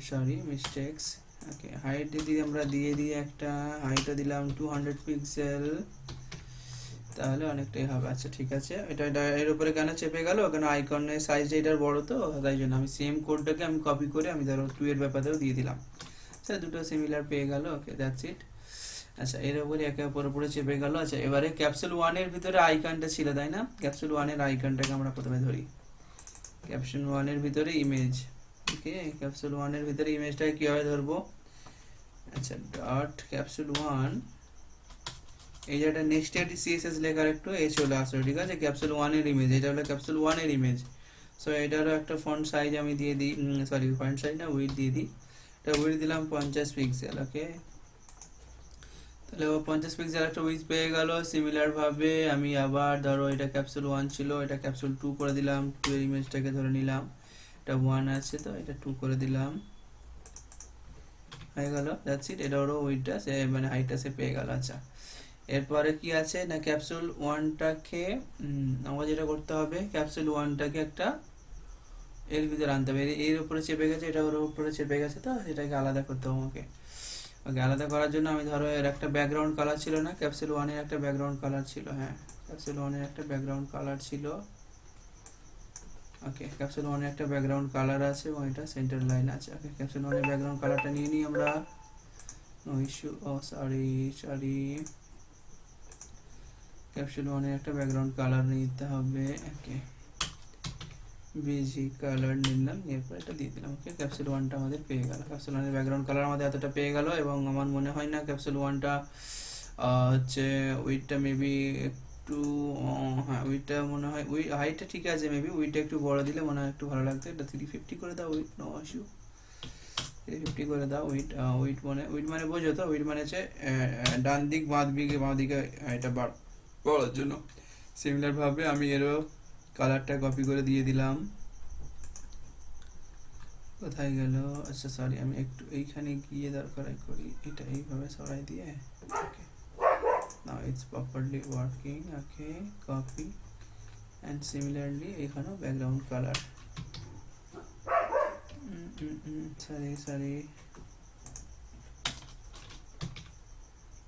সরি মিস্টেক্স, ওকে হাইট যদি আমরা দিয়ে দিই একটা হাইটও দিলাম 200 পিক্সেল, তাহলে অনেকটাই হবে। আচ্ছা ঠিক আছে, এটা এর উপরে কেন চেপে গেল, কেন আইকনের সাইজ এটার বড় তো, তাই জন্য আমি সেম কোডটাকে আমি কপি করে আমি ধরো 2 এর ব্যাপারেও দিয়ে দিলাম, স্যার দুটো সিমিলার পেয়ে গেল। Okay that's it. আচ্ছা এর উপরে একে অপরের উপরে চেপে গেল। আচ্ছা এবারে ক্যাপসুল 1 এর ভিতরে আইকনটা ছিল তাই না, ক্যাপসুল 1 এর আইকনটাকে আমরা প্রথমে ধরি, ক্যাপসুল 1 এর ভিতরে ইমেজ। ওকে, ক্যাপসুল 1 এর ভিতরে ইমেজটাকে কিভাবে ধরবো, আচ্ছা ডট ক্যাপসুল 1, এই যে একটা নেক্সটেড সিএসএস লেখার একটু এই চলে আসলো, ঠিক আছে, ক্যাপসুল 1 এর ইমেজ, এটা হলো ক্যাপসুল 1 এর ইমেজ। সো এটারও একটা ফন্ট সাইজ আমি দিয়ে দিই, সরি ফন্ট সাইজ না উইডথ দিয়ে দিই, এটা উইডথ দিলাম 50 পিক্সেল। ওকে, তাহলে ও 50 পিক্সেল একটা উইডথ পেয়ে গেল। সিমিলার ভাবে আমি আবার ধরো এটা ক্যাপসুল 1 ছিল, এটা ক্যাপসুল 2 করে দিলাম, 2 এর ইমেজটাকে ধরে নিলাম, এটা 1 আছে তো এটা 2 করে দিলাম, হয়ে গেল। দ্যাটস ইট, এটা ওরও উইডথটা সে মানে হাইটটা সে পেয়ে গেল। আচ্ছা এরপরে কি আছে না, ক্যাপসুল 1টাকে আমাকে যেটা করতে হবে, ক্যাপসুল 1টাকে একটা এর ভিতরে আনতে হবে, এর উপরে চেপে গেছে, এটা ওর উপরে চেপে গেছে, তো এটাকে আলাদা করতে হবে আমাকে। ওকে, আলাদা করার জন্য আমি ধরো এর একটা ব্যাকগ্রাউন্ড কালার ছিল না, ক্যাপসুল 1 এর একটা ব্যাকগ্রাউন্ড কালার ছিল, হ্যাঁ ক্যাপসুল 1 এর একটা ব্যাকগ্রাউন্ড কালার ছিল। ওকে, ক্যাপসুল 1 এর একটা ব্যাকগ্রাউন্ড কালার আছে এবং এটা সেন্টার লাইন আছে। ওকে, ক্যাপসুল 1 এর ব্যাকগ্রাউন্ড কালারটা নিয়ে নিই আমরা, নো ইস্যু, ও সরি ক্যাপসুল 1 এর একটা ব্যাকগ্রাউন্ড কালার নিতে হবে। ওকে, বিজি কালার নিলাম, এরপর এটা দিয়ে দিলাম। ওকে, ক্যাপসুল 1টা আমাদের পেয়ে গেল, ক্যাপসুল 1 এর ব্যাকগ্রাউন্ড কালার আমাদের এতটা পেয়ে গেল এবং আমার মনে হয় না ক্যাপসুল 1টা হচ্ছে উইডটা মেবি একটু, হ্যাঁ উইডটা মনে হয় হাইটটা ঠিক আছে, মেবি উইডটা একটু বড় দিলে মনে হয় একটু ভালো লাগতো। এটা 350 করে দাও উইড, নো ইস্যু, 350 করে দাও উইড। উইড মানে বোঝো তো, উইড মানে হচ্ছে ডান দিক বাঁ দিকে এটা বড়ার জন্য। সিমিলার ভাবে আমি এরও কালারটা কপি করে দিয়ে দিলাম, কোথায় গেল, আচ্ছা সরি আমি একটু এইখানে গিয়ে দরকার করি, এটা এইভাবে সরাই দিয়ে, okay now it's properly working. Okay, copy and similarly এখানেও ব্যাকগ্রাউন্ড কালার, সরি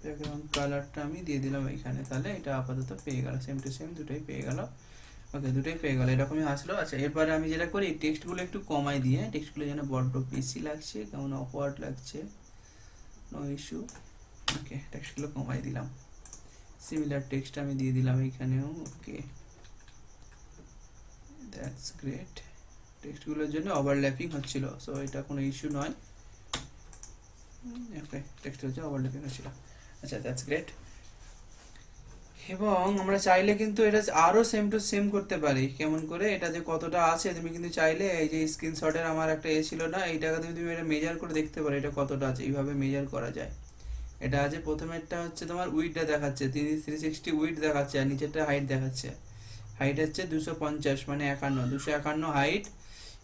ব্যাকগ্রাউন্ড কালারটা আমি দিয়ে দিলাম এইখানে, তাহলে এটা আপাতত পেয়ে গেল, সেম টু সেম দুটোই পেয়ে গেল। ওকে, দুটোই পেয়ে গেল, এরকমই আসলো। আচ্ছা এরপরে আমি যেটা করি, টেক্সটগুলো একটু কমাই দিয়ে, টেক্সটগুলো যেন বড্ড বেশি লাগছে, কেমন অকওয়ার্ড লাগছে, নো ইস্যু। ওকে, টেক্সটগুলো কমাই দিলাম, সিমিলার টেক্সট আমি দিয়ে দিলাম এইখানেও। ওকে দ্যাটস গ্রেট, টেক্সটগুলোর জন্য ওভারল্যাপিং হচ্ছিল, সো এটা কোনো ইস্যু নয়। ওকে, টেক্সট হচ্ছে ওভারল্যাপিং হচ্ছিল, আচ্ছা দ্যাটস গ্রেট। এবং আমরা চাইলে কিন্তু এটা আরও সেম টু সেম করতে পারি, কেমন করে, এটা যে কতটা আছে তুমি কিন্তু চাইলে এই যে স্ক্রিনশটের আমার একটা ছিল না, এইটাকে তুমি এটা মেজার করে দেখতে পারো এটা কতটা আছে, এইভাবে মেজার করা যায়। এটা আছে প্রথমেরটা হচ্ছে তোমার উইডটা দেখাচ্ছে 360 উইড দেখাচ্ছে, আর নিচেরটা হাইট দেখাচ্ছে, হাইট হচ্ছে 250 মানে 51, 251 হাইট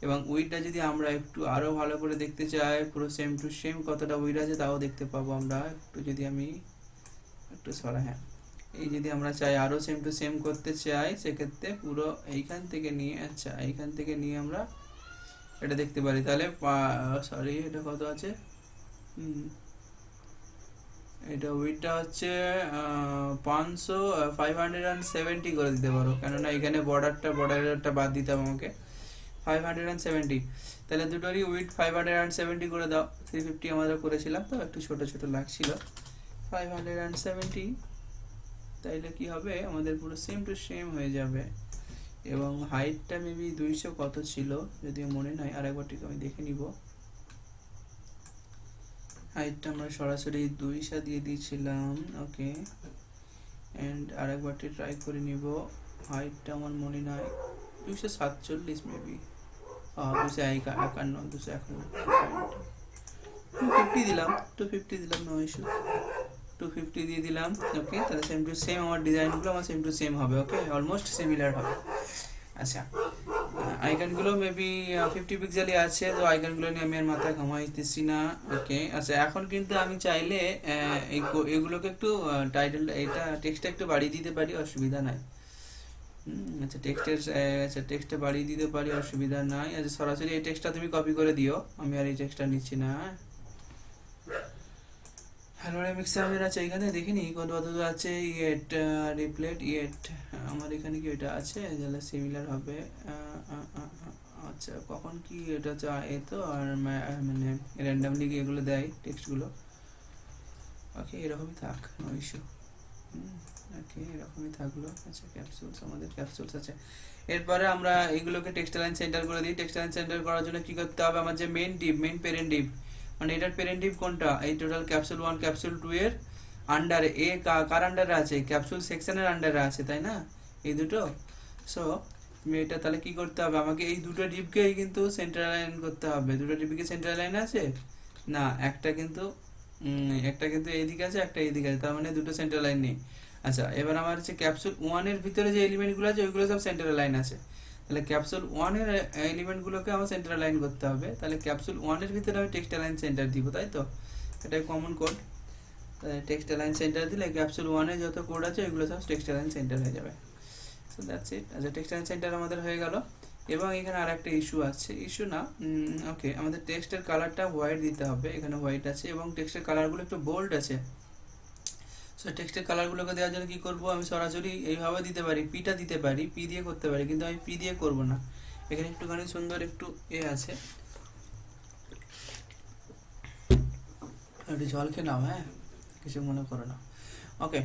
এবং উইডটা যদি আমরা একটু আরও ভালো করে দেখতে চাই, পুরো সেম টু সেম কতটা উইড আছে তাও দেখতে পাবো আমরা। একটু যদি আমি একটু সরা, হ্যাঁ, এই যদি আমরা চাই আরও সেম টু সেম করতে চাই, সেক্ষেত্রে পুরো এইখান থেকে নিয়ে, আচ্ছা এইখান থেকে নিয়ে আমরা এটা দেখতে পারি। তাহলে সরি, এটা কত আছে, এটা উইডটা হচ্ছে 570 করে দিতে পারো, কেননা এখানে বর্ডারটা বাদ দিতে হবে আমাকে। 570, তাহলে দুটোরই উইড 570 করে দাও। 350 আমরা করেছিলাম তো, একটু ছোট ছোট লাগছিল। 570, তাইলে কি হবে, আমাদের পুরো সেম টু সেম হয়ে যাবে। এবং হাইটটা মেবি 200 কত ছিল যদিও মনে নাই, আরেকবার ঠিক আমি দেখে নিব। হাইটটা আমরা সরাসরি 200 দিয়ে দিয়েছিলাম, ওকে। অ্যান্ড আরেকবারটি ট্রাই করে নিব, হাইটটা আমার মনে নাই, 247 মেবি, 251, 250 দিলাম, 250 দিলাম, নো ইস্যু, 250 দিয়ে দিলাম, ওকে। তাহলে সেম টু সেম আমার ডিজাইনগুলো আমার সেম টু সেম হবে, ওকে, অলমোস্ট সিমিলার হবে। আচ্ছা, আইকনগুলো মেবি 50 পিক্সেলই আছে, তো আইকনগুলো নিয়ে আমি আর মাথা ঘামাইতেছি না, ওকে। আচ্ছা, এখন কিন্তু আমি চাইলে এগুলোকে একটু টাইটেলটা, এটা টেক্সটটা একটু বাড়িয়ে দিতে পারি, অসুবিধা নাই। আচ্ছা, টেক্সটটা বাড়িয়ে দিতে পারি, অসুবিধা নাই। আচ্ছা, সরাসরি এই টেক্সটটা তুমি কপি করে দিও, আমি আর এই টেক্সটটা নিচ্ছি না। হ্যালো মিক্সার আছে এখানে, দেখিনি কত আছে, ইয়েট রিপ্লেট ইয়েট, আমার এখানে কি এটা আছে, তাহলে সিমিলার হবে। আচ্ছা, কখন কি এটা হচ্ছে এ তো, আর মানে র্যান্ডামলি এগুলো দেয় টেক্সটগুলো, ওকে, এরকমই থাক, নো ইস্যু, ওকে, এরকমই থাকলো। আচ্ছা, ক্যাপসুলস, আমাদের ক্যাপসুলস আছে। এরপরে আমরা এগুলোকে টেক্সট লাইন সেন্টার করে দিই। টেক্সট লাইন সেন্টার করার জন্য কি করতে হবে, আমার যে মেইন প্যারেন্ট ডিভ, মানে এটার প্যারেন্ট ডিভ কোনটা, এই টোটাল ক্যাপসুল 1 ক্যাপসুল 2 এর আন্ডারে, কার আন্ডারে আছে, ক্যাপসুল সেকশনের আন্ডারে আছে, তাই না, এই দুটো। সো এটা তাহলে কি করতে হবে, আমাকে এই দুটো ডিভকেই কিন্তু সেন্টার লাইন করতে হবে। দুটো ডিভকে সেন্টার লাইন আছে না, একটা কিন্তু এইদিকে আছে, একটা এইদিকে আছে, তার মানে দুটো সেন্টার লাইন নেই। আচ্ছা, এবার আমার হচ্ছে ক্যাপসুল 1 এর ভিতরে যে এলিমেন্টগুলো আছে ওইগুলো সব সেন্টার লাইন আছে, তাহলে ক্যাপসুল 1 এর এলিমেন্টগুলোকে আমার সেন্টার লাইন করতে হবে। তাহলে ক্যাপসুল 1 এর ভিতরে আমি টেক্সট লাইন সেন্টার দিব, তাই তো, এটাই common code. Text line centre দিলে ক্যাপসুল 1 এ যত কোড আছে ওইগুলো সব টেক্সট লাইন সেন্টার হয়ে যাবে। So that's it. আচ্ছা, টেক্সট লাইন সেন্টার আমাদের হয়ে গেল। এবং এখানে আর একটা ইস্যু আছে, ইস্যু না, ওকে, আমাদের টেক্সটের কালারটা হোয়াইট দিতে হবে, এখানে হোয়াইট আছে এবং টেক্সটের কালারগুলো একটু বোল্ড আছে। সো টেক্সটের কালারগুলোকে দেওয়ার জন্য কী করবো, আমি সরাসরি এইভাবে দিতে পারি, পিটা দিতে পারি, পি দিয়ে করতে পারি, কিন্তু আমি পি দিয়ে করবো না। এখানে একটুখানি সুন্দর একটু আছে, একটু জল খেয়ে নাও, হ্যাঁ, কিছু মনে করো না, ওকে।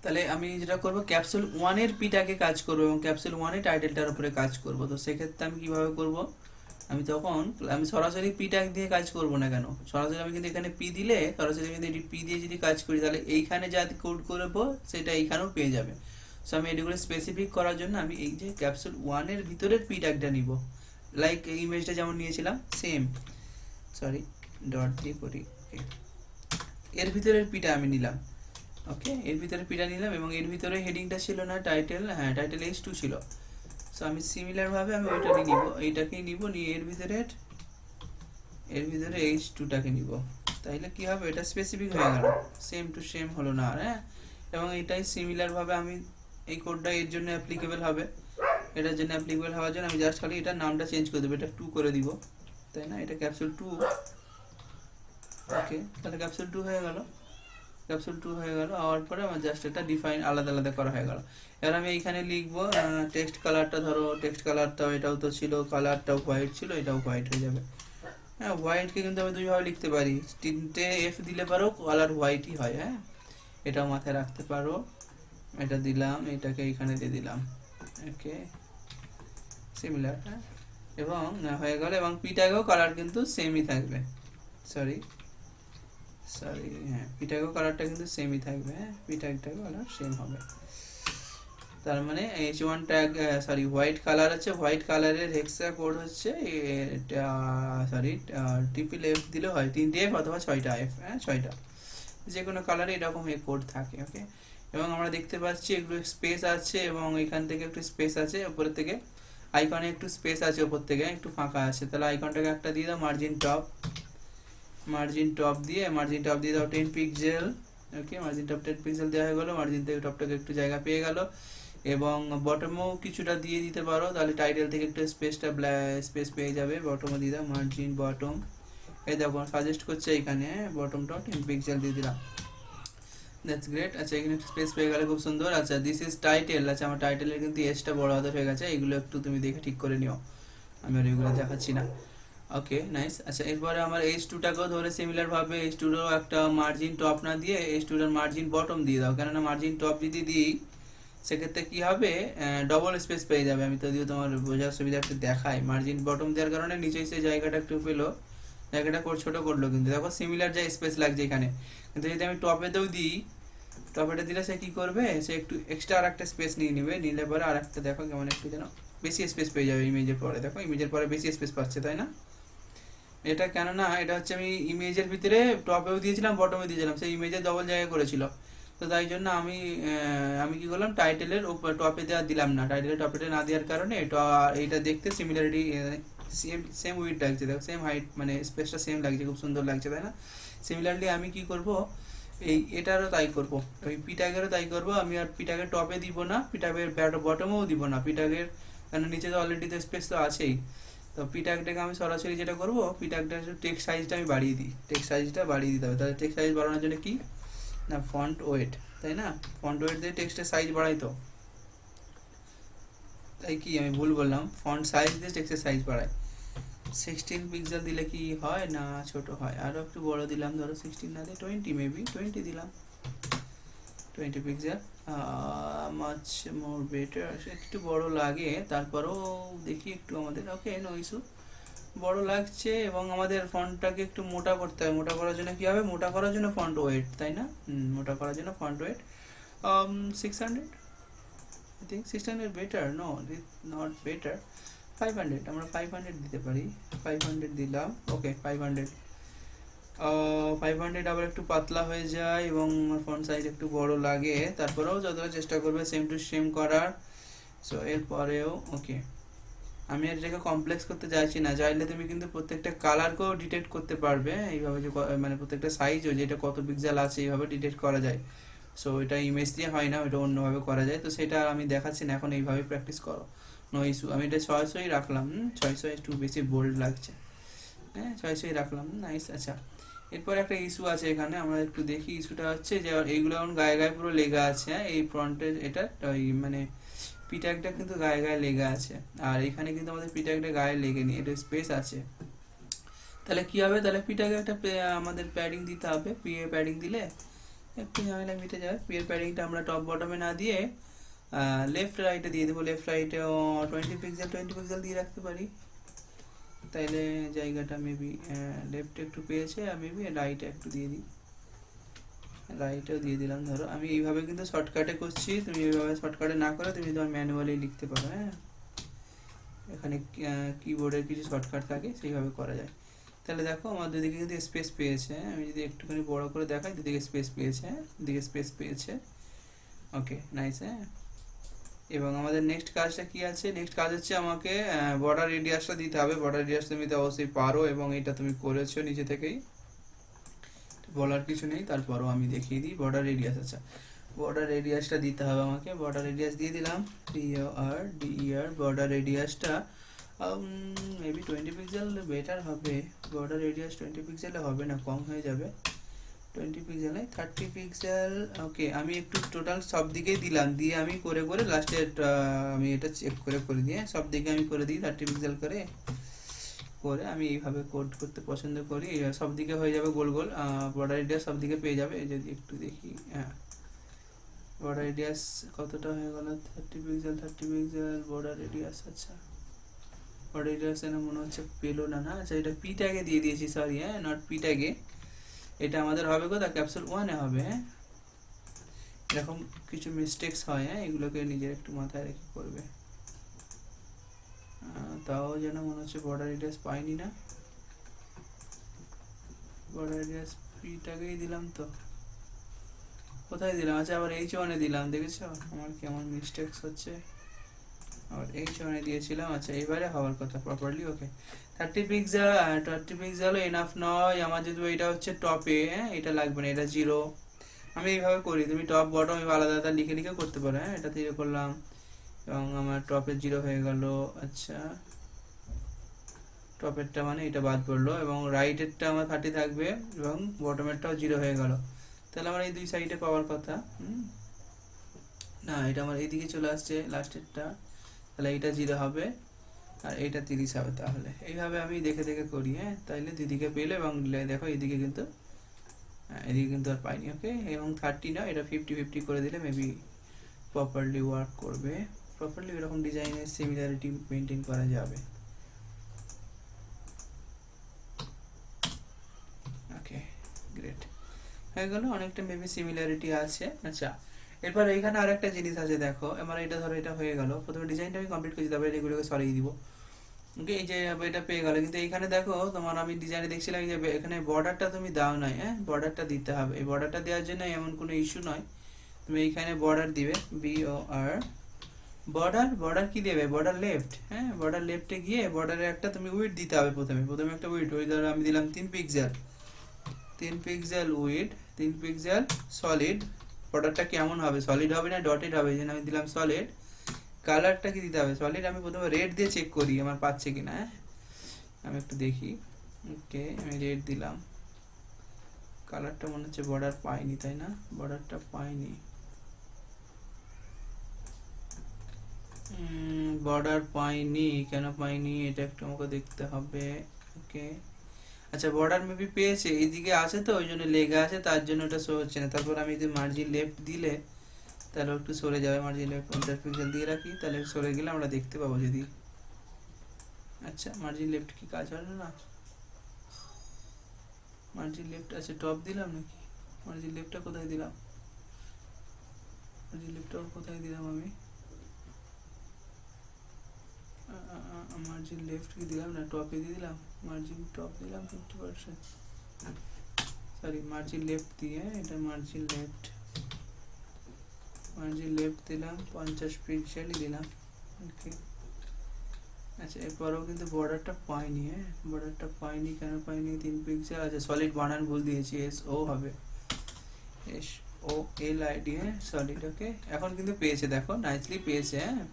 তাহলে আমি যেটা করবো, ক্যাপসুল 1 এর পিটাকে কাজ করবো এবং ক্যাপসুল 1 এর টাইটেলটার উপরে কাজ করবো। তো সেক্ষেত্রে আমি কীভাবে করবো, আমি সরাসরি পি ট্যাগ দিয়ে কাজ করব না কেন, সরাসরি আমি কিন্তু এখানে পি দিলে, সরাসরি আমি যদি পি দিয়ে যদি কাজ করি, তাহলে এইখানে যা কোড করবো সেটা এইখানেও পেয়ে যাবে। সো আমি এগুলো স্পেসিফিক করার জন্য আমি এই যে ক্যাপসুল 1 এর ভিতরের পি ট্যাগটা নিব, লাইক ইমেজটা যেমন নিয়েছিলাম সেম, সরি ডট দিয়ে করি, ওকে, এর ভিতরের পিটা আমি নিলাম, ওকে, এর ভিতরে পিটা নিলাম এবং এর ভিতরে হেডিংটা ছিল না টাইটেল, হ্যাঁ টাইটেল H2 ছিল। সো আমি সিমিলারভাবে আমি ওইটাকে নিব, এইটাকেই নিব, নিয়ে এর ভিতরে H2টাকে নিব, তাইলে কি হবে, এটা স্পেসিফিক হয়ে গেল, সেম টু সেম হলো না আর, হ্যাঁ। এবং এটাই সিমিলারভাবে আমি এই কোডটা এর জন্য অ্যাপ্লিকেবল হবে, এটার জন্য অ্যাপ্লিকেবল হওয়ার জন্য আমি জাস্ট খালি এটার নামটা চেঞ্জ করে দেবো, এটা 2 করে দিব, তাই না, এটা ক্যাপসুল 2, ওকে। তাহলে ক্যাপসুল 2 হয়ে গেল, ক্যাপসুল 2 হয়ে গেল, হওয়ার পরে আমার জাস্ট এটা ডিফাইন আলাদা আলাদা করা হয়ে গেল। এবার আমি এইখানে লিখবো টেক্সট কালারটা, ধরো টেক্সট কালারটাও, এটাও তো ছিল, কালারটাও হোয়াইট ছিল, এটাও হোয়াইট হয়ে যাবে। হ্যাঁ, হোয়াইটকে কিন্তু আমি দুইভাবে লিখতে পারি, 3টে এফ দিলে পারো কালার হোয়াইটই হয়, হ্যাঁ, এটাও মাথায় রাখতে পারো। এটা দিলাম, এটাকে এইখানে দিয়ে দিলাম, ওকে, সিমিলার, হ্যাঁ, এবং হয়ে গেল। এবং পিটাকেও কালার কিন্তু সেমই থাকবে, সরি, হ্যাঁ, পিটাগো কালারটা কিন্তু সেমই থাকবে, হ্যাঁ, পিটাগটাও কালার সেম হবে। তার মানে H1 tag, sorry, white colour আছে, হোয়াইট কালারের হেক্সা কোড হচ্ছে এটা, সরি, ট্রিপল এফ দিলে হয়, 3টে এফ অথবা 6টা এফ, হ্যাঁ, 6টা, যে কোনো কালারে এরকম এই কোড থাকে, ওকে। এবং আমরা দেখতে পাচ্ছি এগুলো স্পেস আছে এবং এখান থেকে একটু স্পেস আছে উপরের থেকে, আইকনে একটু স্পেস আছে ওপর থেকে, একটু ফাঁকা আছে, তাহলে আইকনটাকে একটা দিয়ে দাও মার্জিন টপ, মার্জিন টপ দিয়ে দাও 10 পিক্সেল। ওকে, মার্জিন টপ 10 পিক্সেল দেওয়া হয়ে গেলো, মার্জিন থেকে টপটাকে একটু জায়গা পেয়ে গেল। এবং বটমও কিছুটা দিয়ে দিতে পারো, তাহলে টাইটেল থেকে একটু স্পেস পেয়ে যাবে। বটমও দিয়ে দাও, মার্জিন বটম, এই দেখো সাজেস্ট করছে এখানে বটমটা 10 পিক্সেল দিয়ে দিলাম। That's great. আচ্ছা, এখানে স্পেস পেয়ে গেলে খুব সুন্দর। আচ্ছা, দিস ইজ টাইটেল। আচ্ছা, আমার টাইটেলের কিন্তু এসটা বড় হাতের হয়ে গেছে, এগুলো একটু তুমি দেখে ঠিক করে নিও, আমি আর এগুলো দেখাচ্ছি না। ওকে, নাইস। আচ্ছা, এরপরে আমার H2টাকেও ধরে সিমিলার ভাবে H2রও একটা মার্জিন টপ না দিয়ে H2টার মার্জিন বটম দিয়ে দাও, কেননা মার্জিন টপ যদি দিই সেক্ষেত্রে কি হবে, ডবল স্পেস পেয়ে যাবে। আমি যদিও তোমার বোঝার সুবিধা একটু দেখাই, মার্জিন বটম দেওয়ার কারণে নিচে সেই জায়গাটা একটু পেলো, জায়গাটা ছোট করলো, কিন্তু দেখো সিমিলার যে স্পেস লাগছে এখানে। কিন্তু যদি আমি টপেতেও দিই, টপেটা দিলে সে কি করবে, সে একটু এক্সট্রা আর একটা স্পেস নিয়ে নেবে, নিলে পরে আর একটা দেখো কেমন একটু যেন বেশি স্পেস পেয়ে যাবে ইমেজের পরে। দেখো ইমেজের পরে বেশি স্পেস পাচ্ছে, তাই না? এটা কেননা এটা হচ্ছে আমি ইমেজের ভিতরে টপেও দিয়েছিলাম বটমে দিয়েছিলাম, সেই ইমেজের ডবল জায়গা করেছিল। তো তাই জন্য আমি কি করলাম, টাইটেলের টপে দেওয়া দিলাম না, টাইটেলের টপে না দেওয়ার কারণে এটা দেখতে সিমিলারিটি সেম উইথ লাগছে, দেখো সেম হাইট, মানে স্পেসটা সেম লাগছে, খুব সুন্দর লাগছে, তাই না? সিমিলারলি আমি কি করব, এটারও তাই করব, ওই পিটাগেরও তাই করব। আমি আর পিটাগের টপে দিব না, পিটাগের বটমেও দিব না, পিটাগের কারণ নিচে তো অলরেডি তো স্পেস তো আছেই। তো পিটাগটাকে আমি সরাসরি যেটা করব, পিটাগটার টেক্সট সাইজটা আমি বাড়িয়ে দিই, টেক্সট সাইজটা বাড়িয়ে দিতে হবে। তাহলে টেক্সট সাইজ বাড়ানোর জন্য কি না, ফন্ট ওয়েট, তাই না? ফন্ট ওয়েট দিয়ে টেক্সটের সাইজ বাড়াই তো, তাই কি আমি ভুল বললাম? ফন্ট সাইজ দিয়ে টেক্সটের সাইজ বাড়াই। 16 পিক্সেল দিলে কি হয় না ছোট হয়, আরও একটু বড় দিলাম, ধরো 16 না দিয়ে 20, মেবি 20 দিলাম, 20 পিক্সেল, মাচ মোর বেটার। একটু বড় লাগে, তারপরেও দেখি একটু আমাদের, ওকে নো ইস্যু, বড় লাগছে। এবং আমাদের ফন্টটাকে একটু মোটা করতে হবে, মোটা করার জন্য কি হবে, মোটা করার জন্য ফন্ট ওয়েট, তাই না? মোটা করার জন্য font weight 600, I think 600 better, no not better, 500, আমরা 500 দিতে পারি, 500 দিলাম। ওকে, 500, 500 আবার একটু পাতলা হয়ে যায় এবং ফন্ট সাইজ একটু বড় লাগে, তারপরেও যতটা চেষ্টা করবে সেম টু সেম করার। সো এরপরেও ওকে, আমি আর এটাকে কমপ্লেক্স করতে চাইছি না, চাইলে তুমি কিন্তু প্রত্যেকটা কালারকেও ডিটেক্ট করতে পারবে এইভাবে, যে মানে প্রত্যেকটা সাইজও যেটা কত পিক্সেল আছে এইভাবে ডিটেক্ট করা যায়। সো এটা ইমেজ দিয়ে হয় না, ওটা অন্যভাবে করা যায়, তো সেটা আমি দেখাচ্ছি না এখন, এইভাবে প্র্যাকটিস করো, নো ইস্যু। আমি এটা 600ই রাখলাম, 600 একটু বেশি বোল্ড লাগছে, হ্যাঁ 600ই রাখলাম, নাইস। আচ্ছা, এরপর একটা ইস্যু আছে এখানে, আমরা একটু দেখি। ইস্যুটা হচ্ছে যে এইগুলো এখন গায়ে গায়ে পুরো লেগা আছে, হ্যাঁ এই ফ্রন্টের এটা ওই মানে পিট্যাগটা কিন্তু গায়ে গায়ে লেগে আছে, আর এখানে কিন্তু আমাদের পিট্যাগটা গায়ে লেগেনি, এটা স্পেস আছে। তাহলে কি হবে, তাহলে পিট্যাগে একটা আমাদের প্যাডিং দিতে হবে, পিএ প্যাডিং দিলে একটু ঝামেলা মিটে যাবে। পিএর প্যাডিংটা আমরা টপ বটমে না দিয়ে লেফট রাইটে দিয়ে দেবো, লেফট রাইটে 20 পিক্সেল দিয়ে রাখতে পারি, তাইলে জায়গাটা মেবি লেফটে একটু পেয়েছে, আর মেবি রাইটে একটু দিয়ে দিই, রাইটেও দিয়ে দিলাম। ধরো আমি এইভাবে কিন্তু শর্টকাটে করছি, তুমি এইভাবে শর্টকাটে না করে তুমি তোমার ম্যানুয়ালি লিখতে পারো, হ্যাঁ এখানে কিবোর্ডের কিছু শর্টকাট থাকে, সেইভাবে করা যায়। তাহলে দেখো আমার দুদিকে কিন্তু স্পেস পেয়েছে, আমি যদি একটুখানি বড় করে দেখাই, দুদিকে স্পেস পেয়েছে, দুদিকে স্পেস পেয়েছে, ওকে নাইস। হ্যাঁ, এবং আমাদের নেক্সট কাজটা কি আছে, নেক্সট কাজ হচ্ছে আমাকে বর্ডার রেডিয়াসটা দিতে হবে। বর্ডার রেডিয়াস তুমি তো অবশ্যই পারো এবং এটা তুমি করেছো নিজে থেকেই, বলার কিছু নেই, তারপরও আমি দেখিয়ে দিই বর্ডার রেডিয়াস। আচ্ছা, বর্ডার রেডিয়াসটা দিতে হবে আমাকে, বর্ডার রেডিয়াস দিয়ে দিলাম, ডিইআর বর্ডার রেডিয়াসটা মেবি 20 পিক্সেল বেটার হবে, বর্ডার রেডিয়াস 20 পিক্সেলে হবে না, কম হয়ে যাবে, 20 পিক্সেল 30 পিক্সেল। ওকে, আমি একটু টোটাল সব দিকেই দিলাম, দিয়ে আমি করে করে লাস্টে আমি এটা চেক করে দিয়ে সব দিকে আমি করে দিই 30 পিক্সেল করে করে আমি এইভাবে কোড করতে পছন্দ করি, সব দিকে হয়ে যাবে গোল গোল, বর্ডার রেডিয়াস সব দিকে পেয়ে যাবে। যদি একটু দেখি, হ্যাঁ বর্ডার রেডিয়াস কতটা হয়ে গেল, 30 পিক্সেল বর্ডার রেডিয়াস। আচ্ছা, বর্ডার রেডিয়াস না মনে হচ্ছে পেলো না, না আচ্ছা এটা পি ট্যাগে দিয়ে দিয়েছি, সরি হ্যাঁ নট পি ট্যাগে, এটা আমাদের হবে কোথায়, ক্যাপসুল 1-এ হবে। হ্যাঁ, এরকম কিছু মিস্টেক্স হয়, হ্যাঁ এগুলোকে নিজের একটু মাথায় রেখে করবে। তাও যেন মনে হচ্ছে বর্ডার রেডিয়াস পাইনি না, বর্ডার রেডিয়াস পিটাকেই দিলাম তো, কোথায় দিলাম, আচ্ছা আবার H1-এ দিলাম, দেখেছো আমার কেমন মিস্টেক্স হচ্ছে। আর এই সময় দিয়েছিলাম। আচ্ছা এবারে হওয়ার কথা প্রপারলি। ওকে 30 পিক্সেল এনাফ নয় আমার, যেহেতু এটা হচ্ছে টপে, হ্যাঁ এটা লাগবে না, এটা 0। আমি এইভাবে করি, তুমি টপ বটম আলাদা আলাদা লিখে লিখে করতে পারো। হ্যাঁ এটা 0 করলাম এবং আমার টপের 0 হয়ে গেল। আচ্ছা টপেরটা মানে এটা বাদ পড়লো এবং রাইটেরটা আমার 30 থাকবে এবং বটমেরটাও 0 হয়ে গেল। তাহলে আমার এই দুই সাইডে পাওয়ার কথা। না এটা আমার এইদিকে চলে আসছে লাস্টেরটা, তাহলে এইটা 0 হবে আর এইটা 30 হবে। তাহলে এইভাবে আমি দেখে দেখে করি। হ্যাঁ তাইলে দুদিকে পেলে এবং দেখো এইদিকে কিন্তু, এদিকে কিন্তু আর পাইনি। ওকে এবং 30 না, এটা 50-50 করে দিলে মেবি প্রপারলি ওয়ার্ক করবে। প্রপারলি এরকম ডিজাইনের সিমিলারিটি মেনটেন করা যাবে। ওকে গ্রেট হয়ে গেল, অনেকটা মেবি সিমিলারিটি আছে। আচ্ছা এরপর এইখানে আর একটা জিনিস আছে দেখো, আমার এটা ধরো এটা হয়ে গেল, প্রথমে ডিজাইনটা আমি কমপ্লিট করেছি, তারপরে এগুলোকে সরিয়ে দিব। ওকে এই যে এটা পেয়ে গেল, কিন্তু এইখানে দেখো তোমার আমি ডিজাইনে দেখছিলাম যে এখানে বর্ডারটা তুমি দাও নাই। হ্যাঁ বর্ডারটা দিতে হবে, এই বর্ডারটা দেওয়ার জন্য এমন কোনো ইস্যু নয়, তুমি এইখানে বর্ডার দিবে BOR বর্ডার। বর্ডার কি দেবে, বর্ডার লেফট। হ্যাঁ বর্ডার লেফটে গিয়ে বর্ডারে একটা তুমি উইডথ দিতে হবে, প্রথমে একটা উইডথ, ওই ধরো আমি দিলাম 3 pixel, 3 pixel width, 3 pixel solid. বর্ডারটা কেমন হবে, সলিড হবে না ডটেড হবে, এই জন্য আমি দিলাম সলিড। কালারটা কি দিতে হবে, সলিড। আমি প্রথমে রেড দিয়ে চেক করি আমার পাচ্ছে কিনা। হ্যাঁ আমি একটু দেখি। ওকে আমি রেড দিলাম, কালারটা মনে হচ্ছে বর্ডার পাইনি, তাই না, বর্ডারটা পাইনি, বর্ডার পাইনি। কেন পাইনি এটা একটু আমাকে দেখতে হবে। ওকে আচ্ছা বর্ডার মেবি পেয়েছে, এইদিকে আছে তো ওই জন্য লেগে আছে, তার জন্য ওটা শো হচ্ছে না। তারপর আমি যদি মার্জিন লেফট দিলে তাহলে একটু সরে যাবে, মার্জিন লেফট 50 পিক্সেল দিয়ে রাখি, তাহলে সরে গেলে আমরা দেখতে পাবো যদি। আচ্ছা মার্জিন লেফট কি কাজ হয় না, মার্জিন লেফট আছে টপ দিলাম নাকি, মার্জিন লেফটটা কোথায় দিলাম, মার্জিন লেফটটা কোথায় দিলাম আমি, মার্জিন লেফট কি দিলাম না, টপে দিয়ে দিলাম, মার্জিন টপ দিলাম 50%, সরি মার্জিন লেফট দিয়ে, এটা মার্জিন লেফট, মার্জিন লেফট দিলাম 50 পিক্সেলই দিলাম। ওকে আচ্ছা এরপরেও কিন্তু বর্ডারটা পাইনি। হ্যাঁ বর্ডারটা পাইনি, কেন পাইনি, 3 পিক্সেল। আচ্ছা সলিড বানান ভুল দিয়েছি, SO হবে, SOLID। হ্যাঁ সলিড। ওকে এখন কিন্তু পেয়েছে, দেখো নাইসলি পেয়েছে। হ্যাঁ